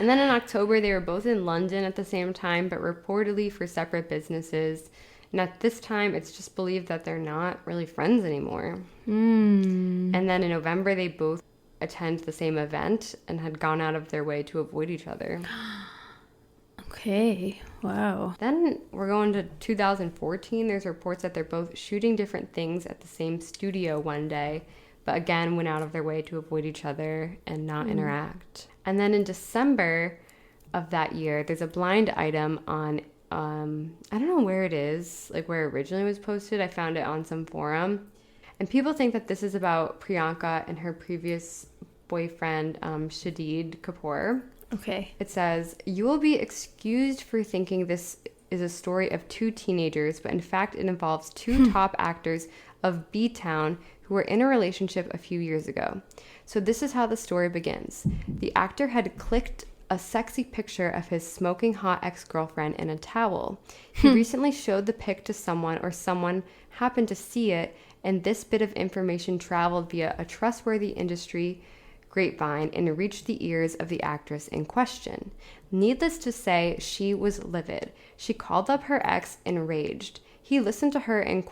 [SPEAKER 3] then in October, they were both in London at the same time, but reportedly for separate businesses. And at this time, it's just believed that they're not really friends anymore. And then in November, they both attend the same event and had gone out of their way to avoid each other.
[SPEAKER 2] Okay. Wow.
[SPEAKER 3] Then we're going to 2014. There's reports that they're both shooting different things at the same studio one day, but again went out of their way to avoid each other and not interact. And then in December of that year, there's a blind item on I don't know where it is, like where it originally was posted. I found it on some forum. And people think that this is about Priyanka and her previous boyfriend, Shadid Kapoor.
[SPEAKER 2] Okay.
[SPEAKER 3] It says, you will be excused for thinking this is a story of 2 teenagers, but in fact it involves 2 top actors of B-Town who were in a relationship a few years ago. So this is how the story begins. The actor had clicked a sexy picture of his smoking hot ex-girlfriend in a towel. He recently showed the pic to someone, or someone happened to see it, and this bit of information traveled via a trustworthy industry grapevine and reached the ears of the actress in question. Needless to say, she was livid. She called up her ex enraged. He listened to her and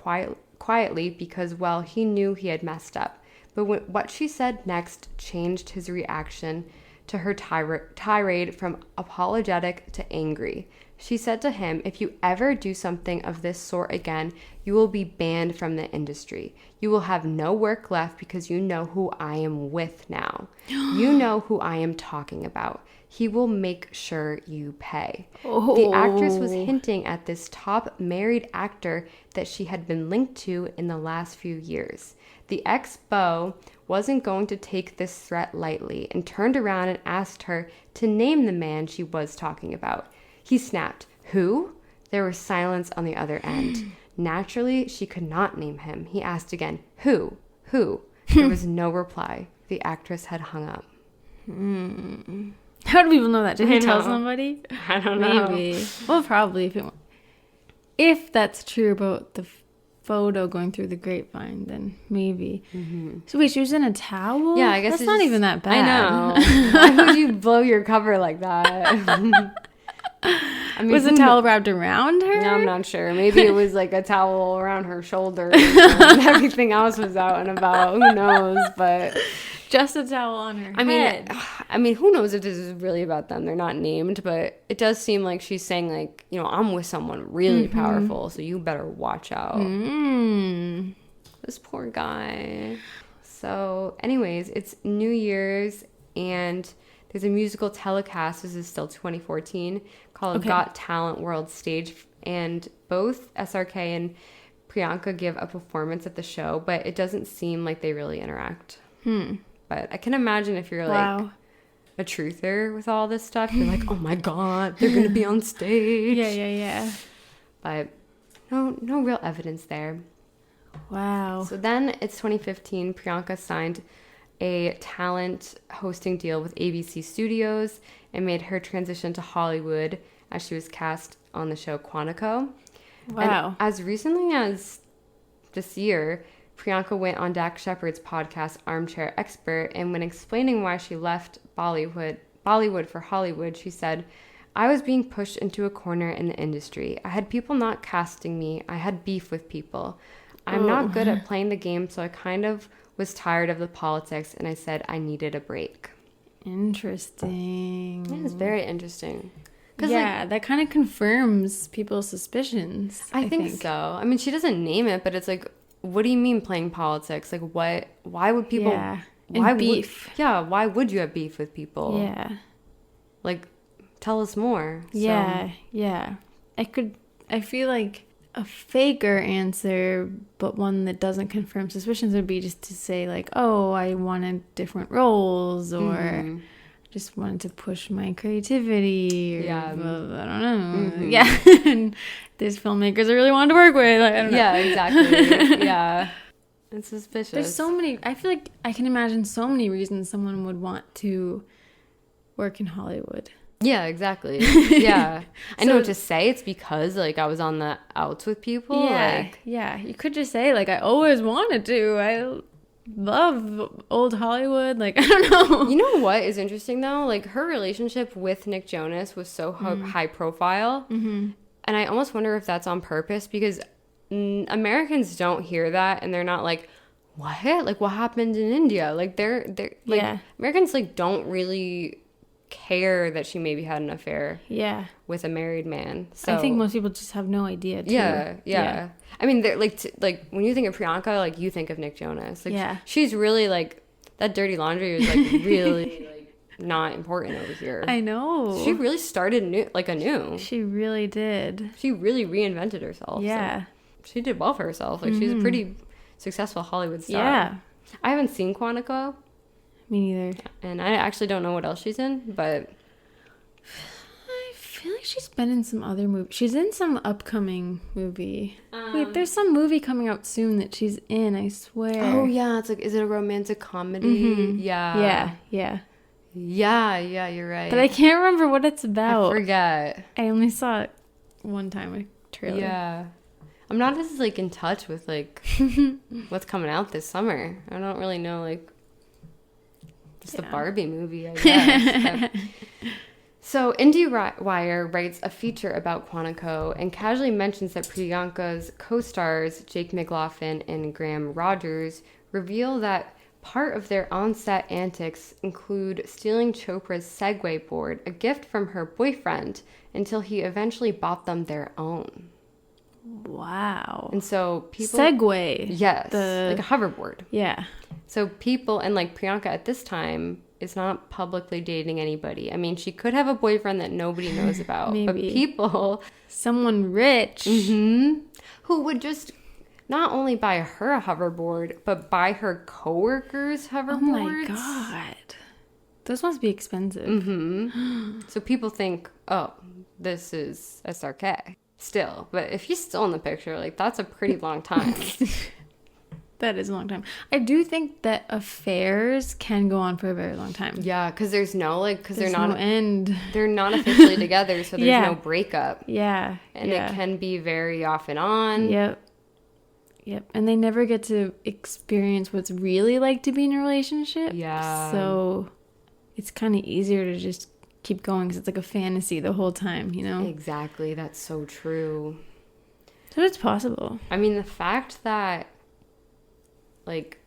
[SPEAKER 3] quietly because, well, he knew he had messed up. But what she said next changed his reaction to her tirade from apologetic to angry. She said to him, "If you ever do something of this sort again, you will be banned from the industry. You will have no work left because you know who I am with now. You know who I am talking about. He will make sure you pay."
[SPEAKER 2] Oh.
[SPEAKER 3] The actress was hinting at this top married actor that she had been linked to in the last few years. The ex-beau wasn't going to take this threat lightly and turned around and asked her to name the man she was talking about. He snapped, "Who?" There was silence on the other end. Naturally, she could not name him. He asked again, "Who? Who?" There was no reply. The actress had hung up.
[SPEAKER 2] How do people know that? Did
[SPEAKER 3] I
[SPEAKER 2] he tell
[SPEAKER 3] know.
[SPEAKER 2] somebody?
[SPEAKER 3] I don't know.
[SPEAKER 2] Maybe. Well, probably. If that's true about the photo going through the grapevine, then maybe. So wait, she was in a towel?
[SPEAKER 3] Yeah, I guess
[SPEAKER 2] that's
[SPEAKER 3] it's
[SPEAKER 2] not
[SPEAKER 3] just-
[SPEAKER 2] even that bad.
[SPEAKER 3] I know. Why would you blow your cover like that? I mean,
[SPEAKER 2] Was the
[SPEAKER 3] who
[SPEAKER 2] towel wrapped around her?
[SPEAKER 3] I'm not sure. Maybe it was like a towel around her shoulder and everything else was out and about. Who knows? But
[SPEAKER 2] Just a towel on her head.
[SPEAKER 3] I mean, who knows if this is really about them? They're not named, but it does seem like she's saying like, I'm with someone really powerful, so you better watch out. This poor guy. So, anyways, it's New Year's and there's a musical telecast. This is still 2014 called Got Talent World Stage, and both SRK and Priyanka give a performance at the show, but it doesn't seem like they really interact. But I can imagine if you're like a truther with all this stuff, you're like, oh my god, they're gonna be on stage.
[SPEAKER 2] Yeah.
[SPEAKER 3] But no real evidence there.
[SPEAKER 2] Wow.
[SPEAKER 3] So then it's 2015. Priyanka signed a talent hosting deal with ABC Studios and made her transition to Hollywood as she was cast on the show Quantico.
[SPEAKER 2] Wow.
[SPEAKER 3] And as recently as this year, Priyanka went on Dax Shepard's podcast Armchair Expert, and when explaining why she left Bollywood for Hollywood, she said, "I was being pushed into a corner in the industry. I had people not casting me. I had beef with people. I'm not good at playing the game, so I kind of was tired of the politics, and I said I needed a break."
[SPEAKER 2] Interesting.
[SPEAKER 3] It is very interesting.
[SPEAKER 2] Yeah, that kind of confirms people's suspicions.
[SPEAKER 3] I think so. I mean, she doesn't name it, but it's like, what do you mean playing politics? Like, what? Why would people?
[SPEAKER 2] Yeah.
[SPEAKER 3] Why
[SPEAKER 2] And beef.
[SPEAKER 3] Why would you have beef with people?
[SPEAKER 2] Yeah.
[SPEAKER 3] Like, tell us more.
[SPEAKER 2] Yeah. I feel like a faker answer, but one that doesn't confirm suspicions, would be just to say like, "Oh, I wanted different roles," or just wanted to push my creativity, or I don't know. Yeah. And there's filmmakers I really wanted to work with. Like, I don't know.
[SPEAKER 3] Yeah, exactly. Yeah. It's suspicious.
[SPEAKER 2] There's so many. I feel like I can imagine so many reasons someone would want to work in Hollywood.
[SPEAKER 3] Yeah, exactly. Yeah. I know what to say. It's because, like, I was on the outs with people.
[SPEAKER 2] Yeah.
[SPEAKER 3] Like,
[SPEAKER 2] yeah. You could just say, like, I always wanted to. I love old Hollywood. Like, I don't know.
[SPEAKER 3] you know what is interesting, though? Like, her relationship with Nick Jonas was so high profile. And I almost wonder if that's on purpose, because Americans don't hear that, and they're not like, what? Like, what happened in India? Like, they're like, Americans, like, don't really care that she maybe had an affair with a married man. So
[SPEAKER 2] I think most people just have no idea too.
[SPEAKER 3] Yeah. I mean, they're like when you think of Priyanka, like, you think of Nick Jonas. Like, she's really like, that dirty laundry was like really like not important over here.
[SPEAKER 2] I know.
[SPEAKER 3] She really started anew.
[SPEAKER 2] She really did.
[SPEAKER 3] She really reinvented herself.
[SPEAKER 2] Yeah.
[SPEAKER 3] So she did well for herself. Like, she's a pretty successful Hollywood star.
[SPEAKER 2] Yeah.
[SPEAKER 3] I haven't seen Quantico.
[SPEAKER 2] Me neither.
[SPEAKER 3] And I actually don't know what else she's in, but
[SPEAKER 2] I feel like she's been in some other movie. She's in some upcoming movie. Wait, there's some movie coming out soon that she's in, I swear.
[SPEAKER 3] oh yeah, it's like, is it a romantic comedy? Yeah, you're right.
[SPEAKER 2] But I can't remember what it's about.
[SPEAKER 3] I forget.
[SPEAKER 2] I only saw it one time, a trailer.
[SPEAKER 3] Yeah, I'm not as like in touch with like what's coming out this summer. I don't really know like It's the Barbie movie, I guess. So IndieWire writes a feature about Quantico and casually mentions that Priyanka's co-stars, Jake McLaughlin and Graham Rogers, reveal that part of their on-set antics include stealing Chopra's Segway board, a gift from her boyfriend, until he eventually bought them their own.
[SPEAKER 2] Wow.
[SPEAKER 3] And so people...
[SPEAKER 2] Segway.
[SPEAKER 3] Yes. Like a hoverboard.
[SPEAKER 2] Yeah.
[SPEAKER 3] So people, and like Priyanka at this time is not publicly dating anybody. I mean, she could have a boyfriend that nobody knows about. But people...
[SPEAKER 2] Someone rich.
[SPEAKER 3] Mm-hmm, who would just not only buy her a hoverboard, but buy her coworkers hoverboards.
[SPEAKER 2] Oh my God. Those must be expensive.
[SPEAKER 3] Mm-hmm. So people think, oh, this is SRK. Still. But if he's still in the picture, like, that's a pretty long time.
[SPEAKER 2] That is a long time. I do think that affairs can go on for a very long time.
[SPEAKER 3] Yeah, because there's no, like, because they're
[SPEAKER 2] no
[SPEAKER 3] not...
[SPEAKER 2] end.
[SPEAKER 3] They're not officially together, so there's no breakup.
[SPEAKER 2] Yeah.
[SPEAKER 3] And it can be very off and on.
[SPEAKER 2] Yep. And they never get to experience what's really like to be in a relationship.
[SPEAKER 3] Yeah.
[SPEAKER 2] So it's kind of easier to just keep going because it's like a fantasy the whole time, you know?
[SPEAKER 3] Exactly. That's so true.
[SPEAKER 2] So it's possible.
[SPEAKER 3] I mean, the fact that, like,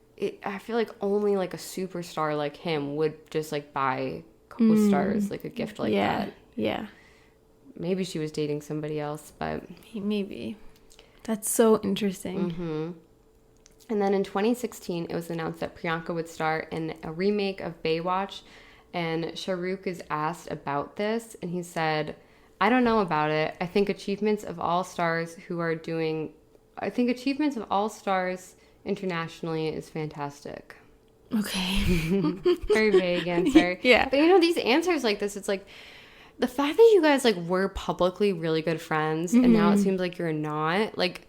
[SPEAKER 3] I feel like only, like, a superstar like him would just, like, buy co-stars, like, a gift like that.
[SPEAKER 2] Yeah.
[SPEAKER 3] Maybe she was dating somebody else, but...
[SPEAKER 2] Maybe. That's so interesting.
[SPEAKER 3] Mm-hmm. And then in 2016, it was announced that Priyanka would star in a remake of Baywatch, and Shah Rukh is asked about this, and he said, I don't know about it. I think achievements of all stars internationally is fantastic.
[SPEAKER 2] Okay.
[SPEAKER 3] Very vague answer.
[SPEAKER 2] Yeah.
[SPEAKER 3] But, you know, these answers like this, it's like, the fact that you guys, like, were publicly really good friends, and now it seems like you're not, like...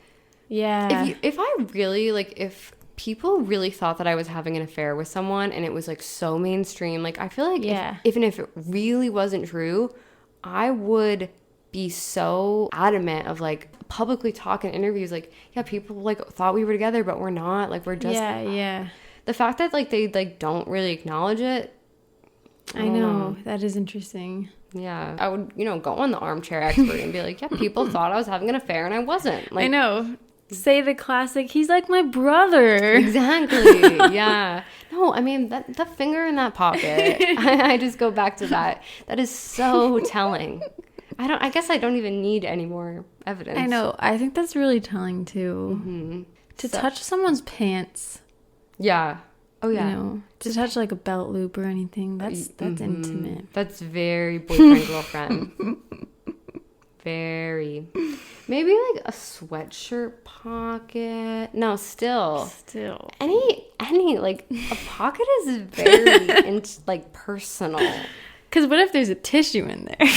[SPEAKER 2] Yeah.
[SPEAKER 3] If people really thought that I was having an affair with someone, and it was, like, so mainstream, like, I feel like even if it really wasn't true, I would be so adamant of, like, publicly talking in interviews, like, yeah, people, like, thought we were together, but we're not, like, we're just...
[SPEAKER 2] Yeah.
[SPEAKER 3] The fact that, like, they, like, don't really acknowledge it,
[SPEAKER 2] I know. That is interesting.
[SPEAKER 3] Yeah. I would, you know, go on the armchair expert and be like, yeah, people thought I was having an affair and I wasn't. Like,
[SPEAKER 2] I know. Say the classic, he's like my brother.
[SPEAKER 3] Exactly. Yeah. No, I mean, the finger in that pocket, I just go back to that. That is so telling. I guess I don't even need any more evidence.
[SPEAKER 2] I know. I think that's really telling too.
[SPEAKER 3] Mm-hmm.
[SPEAKER 2] To touch someone's pants.
[SPEAKER 3] Yeah. Oh, yeah.
[SPEAKER 2] You know, to touch like a belt loop or anything. That's intimate.
[SPEAKER 3] That's very boyfriend, girlfriend. Very. Maybe like a sweatshirt pocket. No, still. Any like a pocket is very like personal.
[SPEAKER 2] Because what if there's a tissue in there?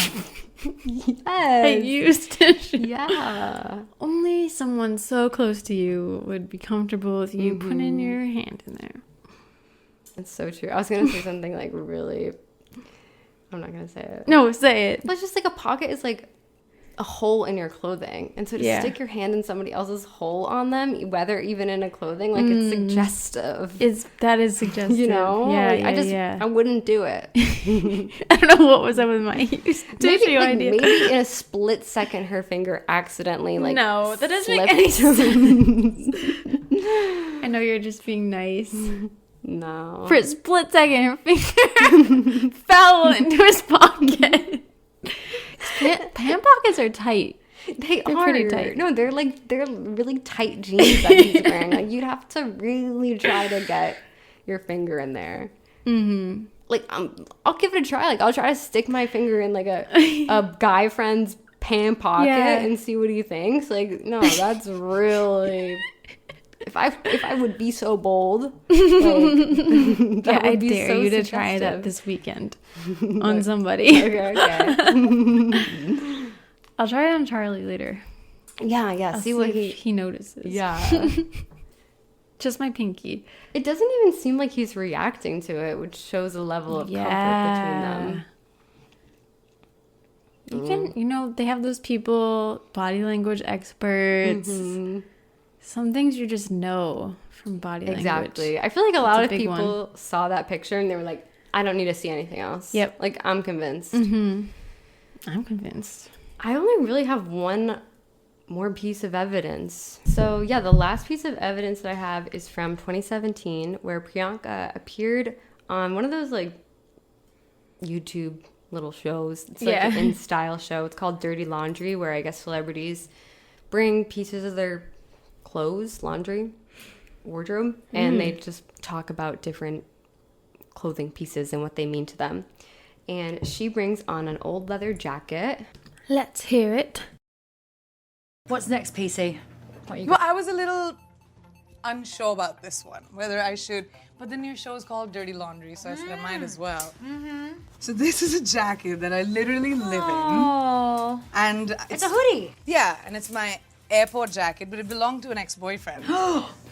[SPEAKER 3] Yes.
[SPEAKER 2] A used tissue.
[SPEAKER 3] Yeah.
[SPEAKER 2] Only someone so close to you would be comfortable with you putting your hand in there.
[SPEAKER 3] It's so true. I was going to say something like really... I'm not going to say it.
[SPEAKER 2] No, say it.
[SPEAKER 3] But it's just like a pocket is like a hole in your clothing. And so to stick your hand in somebody else's hole on them, whether even in a clothing, like it's suggestive.
[SPEAKER 2] That is suggestive.
[SPEAKER 3] You know?
[SPEAKER 2] Yeah,
[SPEAKER 3] I wouldn't do it.
[SPEAKER 2] I don't know what was up with my used tissue idea.
[SPEAKER 3] Maybe in a split second her finger accidentally like
[SPEAKER 2] no, that doesn't make any sense. I know you're just being nice.
[SPEAKER 3] No.
[SPEAKER 2] For a split second, her finger fell into his pocket. Pant pockets are tight.
[SPEAKER 3] They're
[SPEAKER 2] are pretty tight.
[SPEAKER 3] No, they're really tight jeans that he's wearing. Like you'd have to really try to get your finger in there. Mm-hmm. Like I'll give it a try. Like I'll try to stick my finger in like a guy friend's pant pocket and see what he thinks. Like no, that's really. If I would be so bold, like,
[SPEAKER 2] I dare you to try that this weekend on somebody.
[SPEAKER 3] Okay.
[SPEAKER 2] I'll try it on Charlie later.
[SPEAKER 3] Yeah.
[SPEAKER 2] I'll see what he notices.
[SPEAKER 3] Yeah.
[SPEAKER 2] Just my pinky.
[SPEAKER 3] It doesn't even seem like he's reacting to it, which shows a level of comfort between them.
[SPEAKER 2] Even, they have those people, body language experts. Mm-hmm. Some things you just know from body language.
[SPEAKER 3] Exactly. I feel like a lot of people saw that picture and they were like, I don't need to see anything else.
[SPEAKER 2] Yep.
[SPEAKER 3] Like, I'm convinced.
[SPEAKER 2] I'm convinced.
[SPEAKER 3] I only really have one more piece of evidence. So, yeah, the last piece of evidence that I have is from 2017, where Priyanka appeared on one of those, like, YouTube little shows. It's like an in-style show. It's called Dirty Laundry, where I guess celebrities bring pieces of their clothes, laundry, wardrobe, and they just talk about different clothing pieces and what they mean to them. And she brings on an old leather jacket.
[SPEAKER 2] Let's hear it.
[SPEAKER 4] What's next, PeeCee? What you
[SPEAKER 5] Well,
[SPEAKER 4] got?
[SPEAKER 5] I was a little unsure about this one, whether I should. But the new show is called Dirty Laundry, so I said I might as well. So this is a jacket that I literally live
[SPEAKER 4] Oh,
[SPEAKER 5] in, and
[SPEAKER 4] it's a hoodie.
[SPEAKER 5] Yeah, and it's my airport jacket, but it belonged to an ex-boyfriend.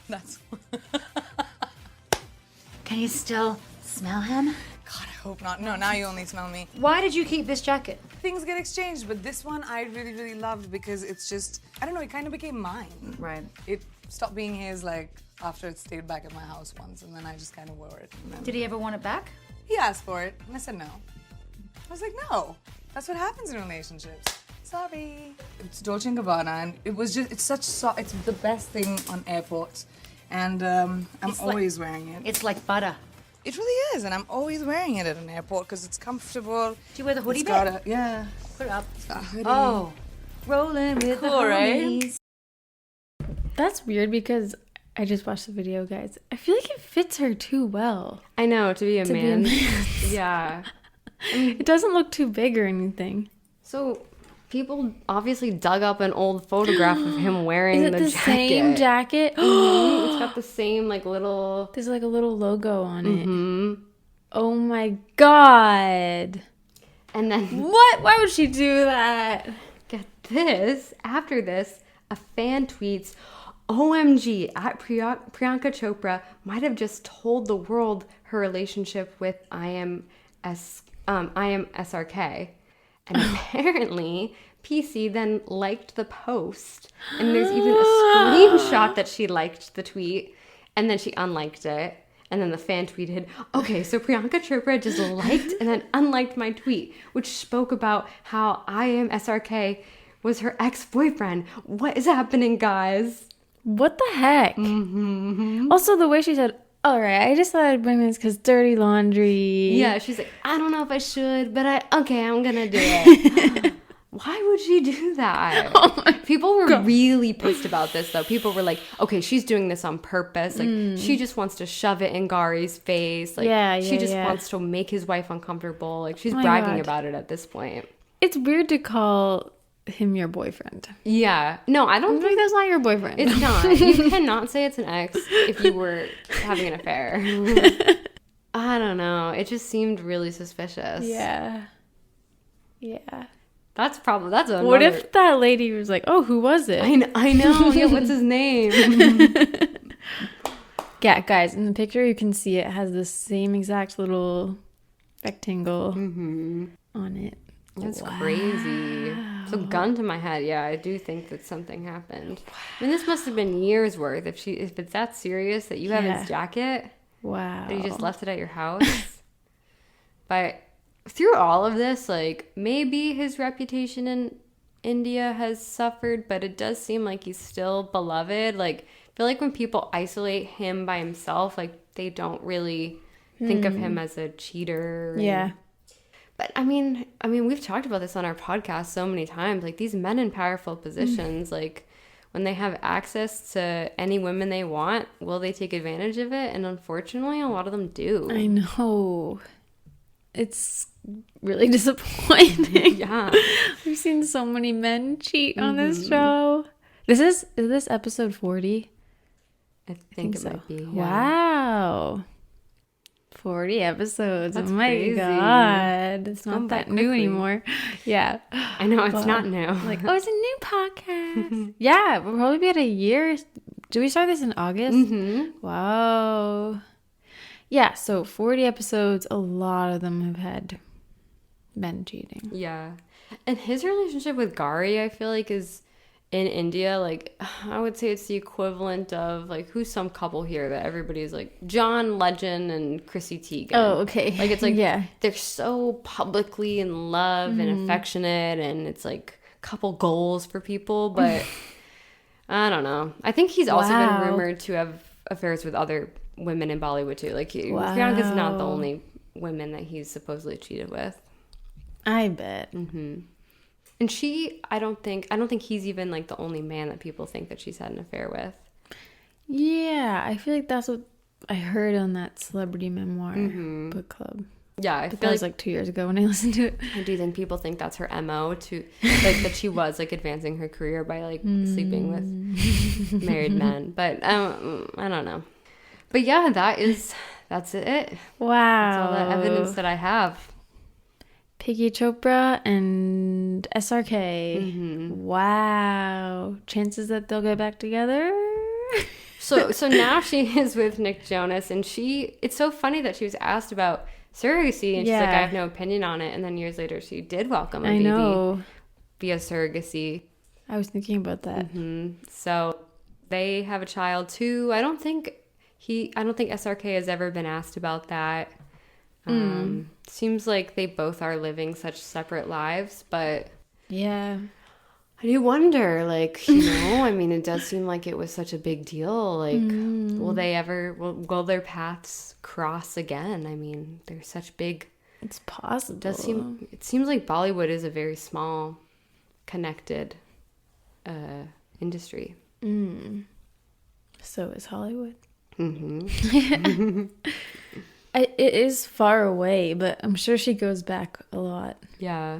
[SPEAKER 5] That's.
[SPEAKER 4] Can you still smell him?
[SPEAKER 5] God, I hope not. No, now you only smell me.
[SPEAKER 4] Why did you keep this jacket?
[SPEAKER 5] Things get exchanged, but this one I really, really loved because it's just, I don't know, it kind of became mine.
[SPEAKER 4] Right.
[SPEAKER 5] It stopped being his, like, after it stayed back at my house once, and then I just kind of wore it. And then
[SPEAKER 4] Did he ever want it back?
[SPEAKER 5] he asked for it, and I said no. I was like, no. That's what happens in relationships. Sorry. It's Dolce & Gabbana, and it was just, it's it's the best thing on airports. And I'm always wearing it.
[SPEAKER 4] It's like butter.
[SPEAKER 5] It really is, and I'm always wearing it at an airport because it's comfortable.
[SPEAKER 4] Do you wear the hoodie
[SPEAKER 5] It's got
[SPEAKER 4] bit?
[SPEAKER 5] yeah.
[SPEAKER 4] Put it up.
[SPEAKER 5] It's got a hoodie.
[SPEAKER 4] Oh, rolling with the
[SPEAKER 5] Cool, right?
[SPEAKER 4] homies.
[SPEAKER 2] That's weird because I just watched the video, guys. I feel like it fits her too well.
[SPEAKER 3] I know, to be a man.
[SPEAKER 2] man.
[SPEAKER 3] Yeah.
[SPEAKER 2] It doesn't look too big or anything.
[SPEAKER 3] So people obviously dug up an old photograph of him wearing
[SPEAKER 2] Is it
[SPEAKER 3] the
[SPEAKER 2] the
[SPEAKER 3] jacket.
[SPEAKER 2] same jacket?
[SPEAKER 3] It's got the same like little.
[SPEAKER 2] There's like a little logo on it. Oh my god.
[SPEAKER 3] And then
[SPEAKER 2] What? Why would she do that?
[SPEAKER 3] get this. After this, a fan tweets, "OMG!" At Priyanka Chopra might have just told the world her relationship with I am SRK. And apparently, PeeCee then liked the post. And there's even a screenshot that she liked the tweet. And then she unliked it. And then the fan tweeted, "Okay, so Priyanka Chopra just liked and then unliked my tweet, which spoke about how I am SRK was her ex-boyfriend. What is happening, guys?"
[SPEAKER 2] What the heck? Also, the way she said, all right, I just thought I'd bring this because dirty laundry.
[SPEAKER 3] Yeah, she's like, "I don't know if I should, but I'm gonna do it." Why would she do that? People were really pissed about this, though. People were like, "Okay, she's doing this on purpose. Like, she just wants to shove it in Gauri's face. Like, she just wants to make his wife uncomfortable. Like, she's
[SPEAKER 2] Oh my
[SPEAKER 3] bragging
[SPEAKER 2] God.
[SPEAKER 3] about it at this point."
[SPEAKER 2] It's weird to call him your boyfriend.
[SPEAKER 3] Yeah. No, I don't
[SPEAKER 2] Like,
[SPEAKER 3] think
[SPEAKER 2] that's not your boyfriend.
[SPEAKER 3] it's not. You cannot say it's an ex if you were having an affair. I don't know. It just seemed really suspicious.
[SPEAKER 2] Yeah. Yeah.
[SPEAKER 3] That's another.
[SPEAKER 2] What if that lady was like, oh, who was it?
[SPEAKER 3] I know. Yeah, what's his name?
[SPEAKER 2] Yeah, guys, in the picture you can see it has the same exact little rectangle on it.
[SPEAKER 3] That's crazy. So gun to my head, yeah, I do think that something happened. I mean, this must have been years worth. If it's that serious that you have his jacket,
[SPEAKER 2] Wow.
[SPEAKER 3] that you just left it at your house. But through all of this, like, maybe his reputation in India has suffered, but it does seem like he's still beloved. Like, I feel like when people isolate him by himself, like, they don't really think of him as a cheater.
[SPEAKER 2] Yeah.
[SPEAKER 3] But I mean, we've talked about this on our podcast so many times. Like, these men in powerful positions, like, when they have access to any women they want, will they take advantage of it? And unfortunately, a lot of them do.
[SPEAKER 2] I know. It's really disappointing.
[SPEAKER 3] Yeah.
[SPEAKER 2] We've seen so many men cheat on this show. Is this episode 40?
[SPEAKER 3] I think it
[SPEAKER 2] so.
[SPEAKER 3] might be. Yeah.
[SPEAKER 2] Wow. 40 episodes.
[SPEAKER 3] That's
[SPEAKER 2] oh my
[SPEAKER 3] crazy.
[SPEAKER 2] God. It's
[SPEAKER 3] gone
[SPEAKER 2] not
[SPEAKER 3] by
[SPEAKER 2] that new
[SPEAKER 3] quickly.
[SPEAKER 2] anymore. Yeah.
[SPEAKER 3] I know, it's not new.
[SPEAKER 2] Like, oh, it's a new podcast. Yeah, we'll probably be at a year. Did we start this in August? Wow. Yeah, so 40 episodes. A lot of them have had men cheating.
[SPEAKER 3] Yeah. And his relationship with Gauri, I feel like, is in India, like, I would say it's the equivalent of, like, who's some couple here that everybody's like, John Legend and Chrissy Teigen.
[SPEAKER 2] Oh, okay.
[SPEAKER 3] Like, it's like,
[SPEAKER 2] yeah.
[SPEAKER 3] they're so publicly in love and affectionate, and it's like couple goals for people, but I don't know. I think he's also been rumored to have affairs with other women in Bollywood too. Like, Priyanka's not the only women that he's supposedly cheated with.
[SPEAKER 2] I bet.
[SPEAKER 3] And I don't think he's even like the only man that people think that she's had an affair with.
[SPEAKER 2] Yeah, I feel like that's what I heard on that Celebrity Memoir book club.
[SPEAKER 3] Yeah, I
[SPEAKER 2] But
[SPEAKER 3] feel
[SPEAKER 2] that was like 2 years ago when I listened to it.
[SPEAKER 3] I do think people think that's her MO, to like that she was like advancing her career by like sleeping with married men. But I don't know. But yeah, that's it.
[SPEAKER 2] Wow.
[SPEAKER 3] That's all the evidence that I have.
[SPEAKER 2] Priyanka Chopra and SRK. Wow. Chances that they'll get back together?
[SPEAKER 3] So now she is with Nick Jonas, and it's so funny that she was asked about surrogacy, and she's like, I have no opinion on it. And then years later, she did welcome a baby via surrogacy.
[SPEAKER 2] I was thinking about that.
[SPEAKER 3] So they have a child too. I don't think SRK has ever been asked about that. Seems like they both are living such separate lives, but
[SPEAKER 2] yeah,
[SPEAKER 3] I do wonder, like, I mean, it does seem like it was such a big deal. Like, will their paths cross again? I mean, they're such big.
[SPEAKER 2] It's possible.
[SPEAKER 3] It seems like Bollywood is a very small, connected industry.
[SPEAKER 2] So is Hollywood. It is far away, but I'm sure she goes back a lot.
[SPEAKER 3] Yeah.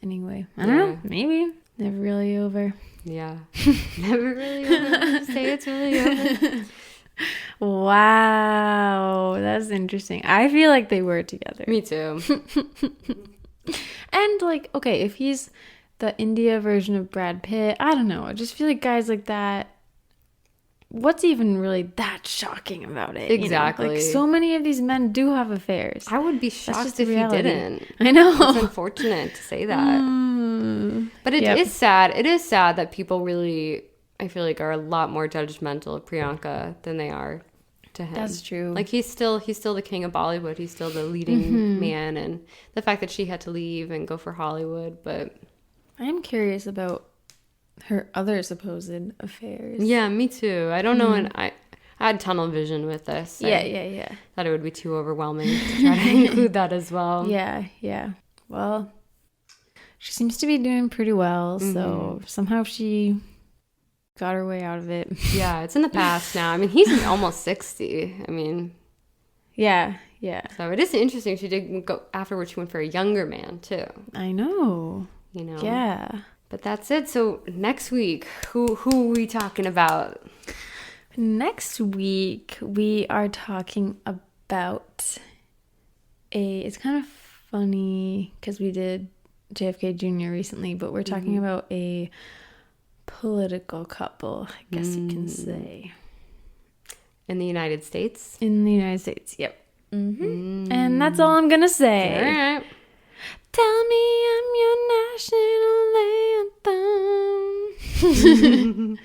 [SPEAKER 2] Anyway, I don't know. Maybe. Never really over.
[SPEAKER 3] Yeah. Never really over. Say it's really over.
[SPEAKER 2] Wow. That's interesting. I feel like they were together.
[SPEAKER 3] Me too.
[SPEAKER 2] And like, okay, if he's the India version of Brad Pitt, I don't know. I just feel like guys like that, what's even really that shocking about it?
[SPEAKER 3] Exactly.
[SPEAKER 2] You know? Like, so many of these men do have affairs.
[SPEAKER 3] I would be shocked if he didn't.
[SPEAKER 2] I know.
[SPEAKER 3] It's unfortunate to say that. But it is sad. It is sad that people really, I feel like, are a lot more judgmental of Priyanka than they are to him.
[SPEAKER 2] That's true.
[SPEAKER 3] Like, he's still the king of Bollywood. He's still the leading man. And the fact that she had to leave and go for Hollywood, but
[SPEAKER 2] I am curious about her other supposed affairs.
[SPEAKER 3] Yeah, me too. I don't know, and I had tunnel vision with this.
[SPEAKER 2] Yeah.
[SPEAKER 3] Thought it would be too overwhelming to try to include that as well.
[SPEAKER 2] Yeah. Well, she seems to be doing pretty well, so somehow she got her way out of it.
[SPEAKER 3] Yeah, it's in the past now. I mean, he's almost 60. I mean...
[SPEAKER 2] Yeah.
[SPEAKER 3] So it is interesting. She did go... Afterwards, she went for a younger man, too.
[SPEAKER 2] I know. Yeah.
[SPEAKER 3] But that's it. So next week, who are we talking about?
[SPEAKER 2] Next week, we are talking about it's kind of funny because we did JFK Jr. recently, but we're talking about a political couple, I guess you can say.
[SPEAKER 3] In the United States?
[SPEAKER 2] In the United States, yep. And that's all I'm going to say.
[SPEAKER 3] All right.
[SPEAKER 2] Tell me I'm your national anthem.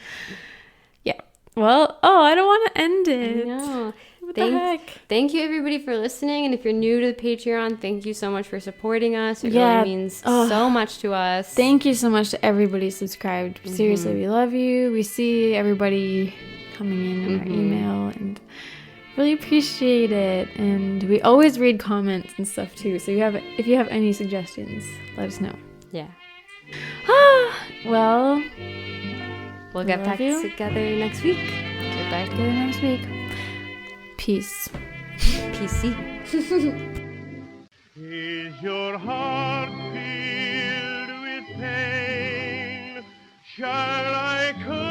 [SPEAKER 2] Yeah. Well, I don't want to end it.
[SPEAKER 3] No.
[SPEAKER 2] What the heck?
[SPEAKER 3] Thank you, everybody, for listening. And if you're new to the Patreon, thank you so much for supporting us. It really means so much to us.
[SPEAKER 2] Thank you so much to everybody subscribed. Seriously, we love you. We see everybody coming in our email and really appreciate it. And we always read comments and stuff too. So if you have any suggestions, let us know.
[SPEAKER 3] Yeah.
[SPEAKER 2] Well,
[SPEAKER 3] we'll get back together next week.
[SPEAKER 2] Get back together next week. Peace.
[SPEAKER 3] PeeCee.
[SPEAKER 1] Is your heart filled with pain? Shall I come?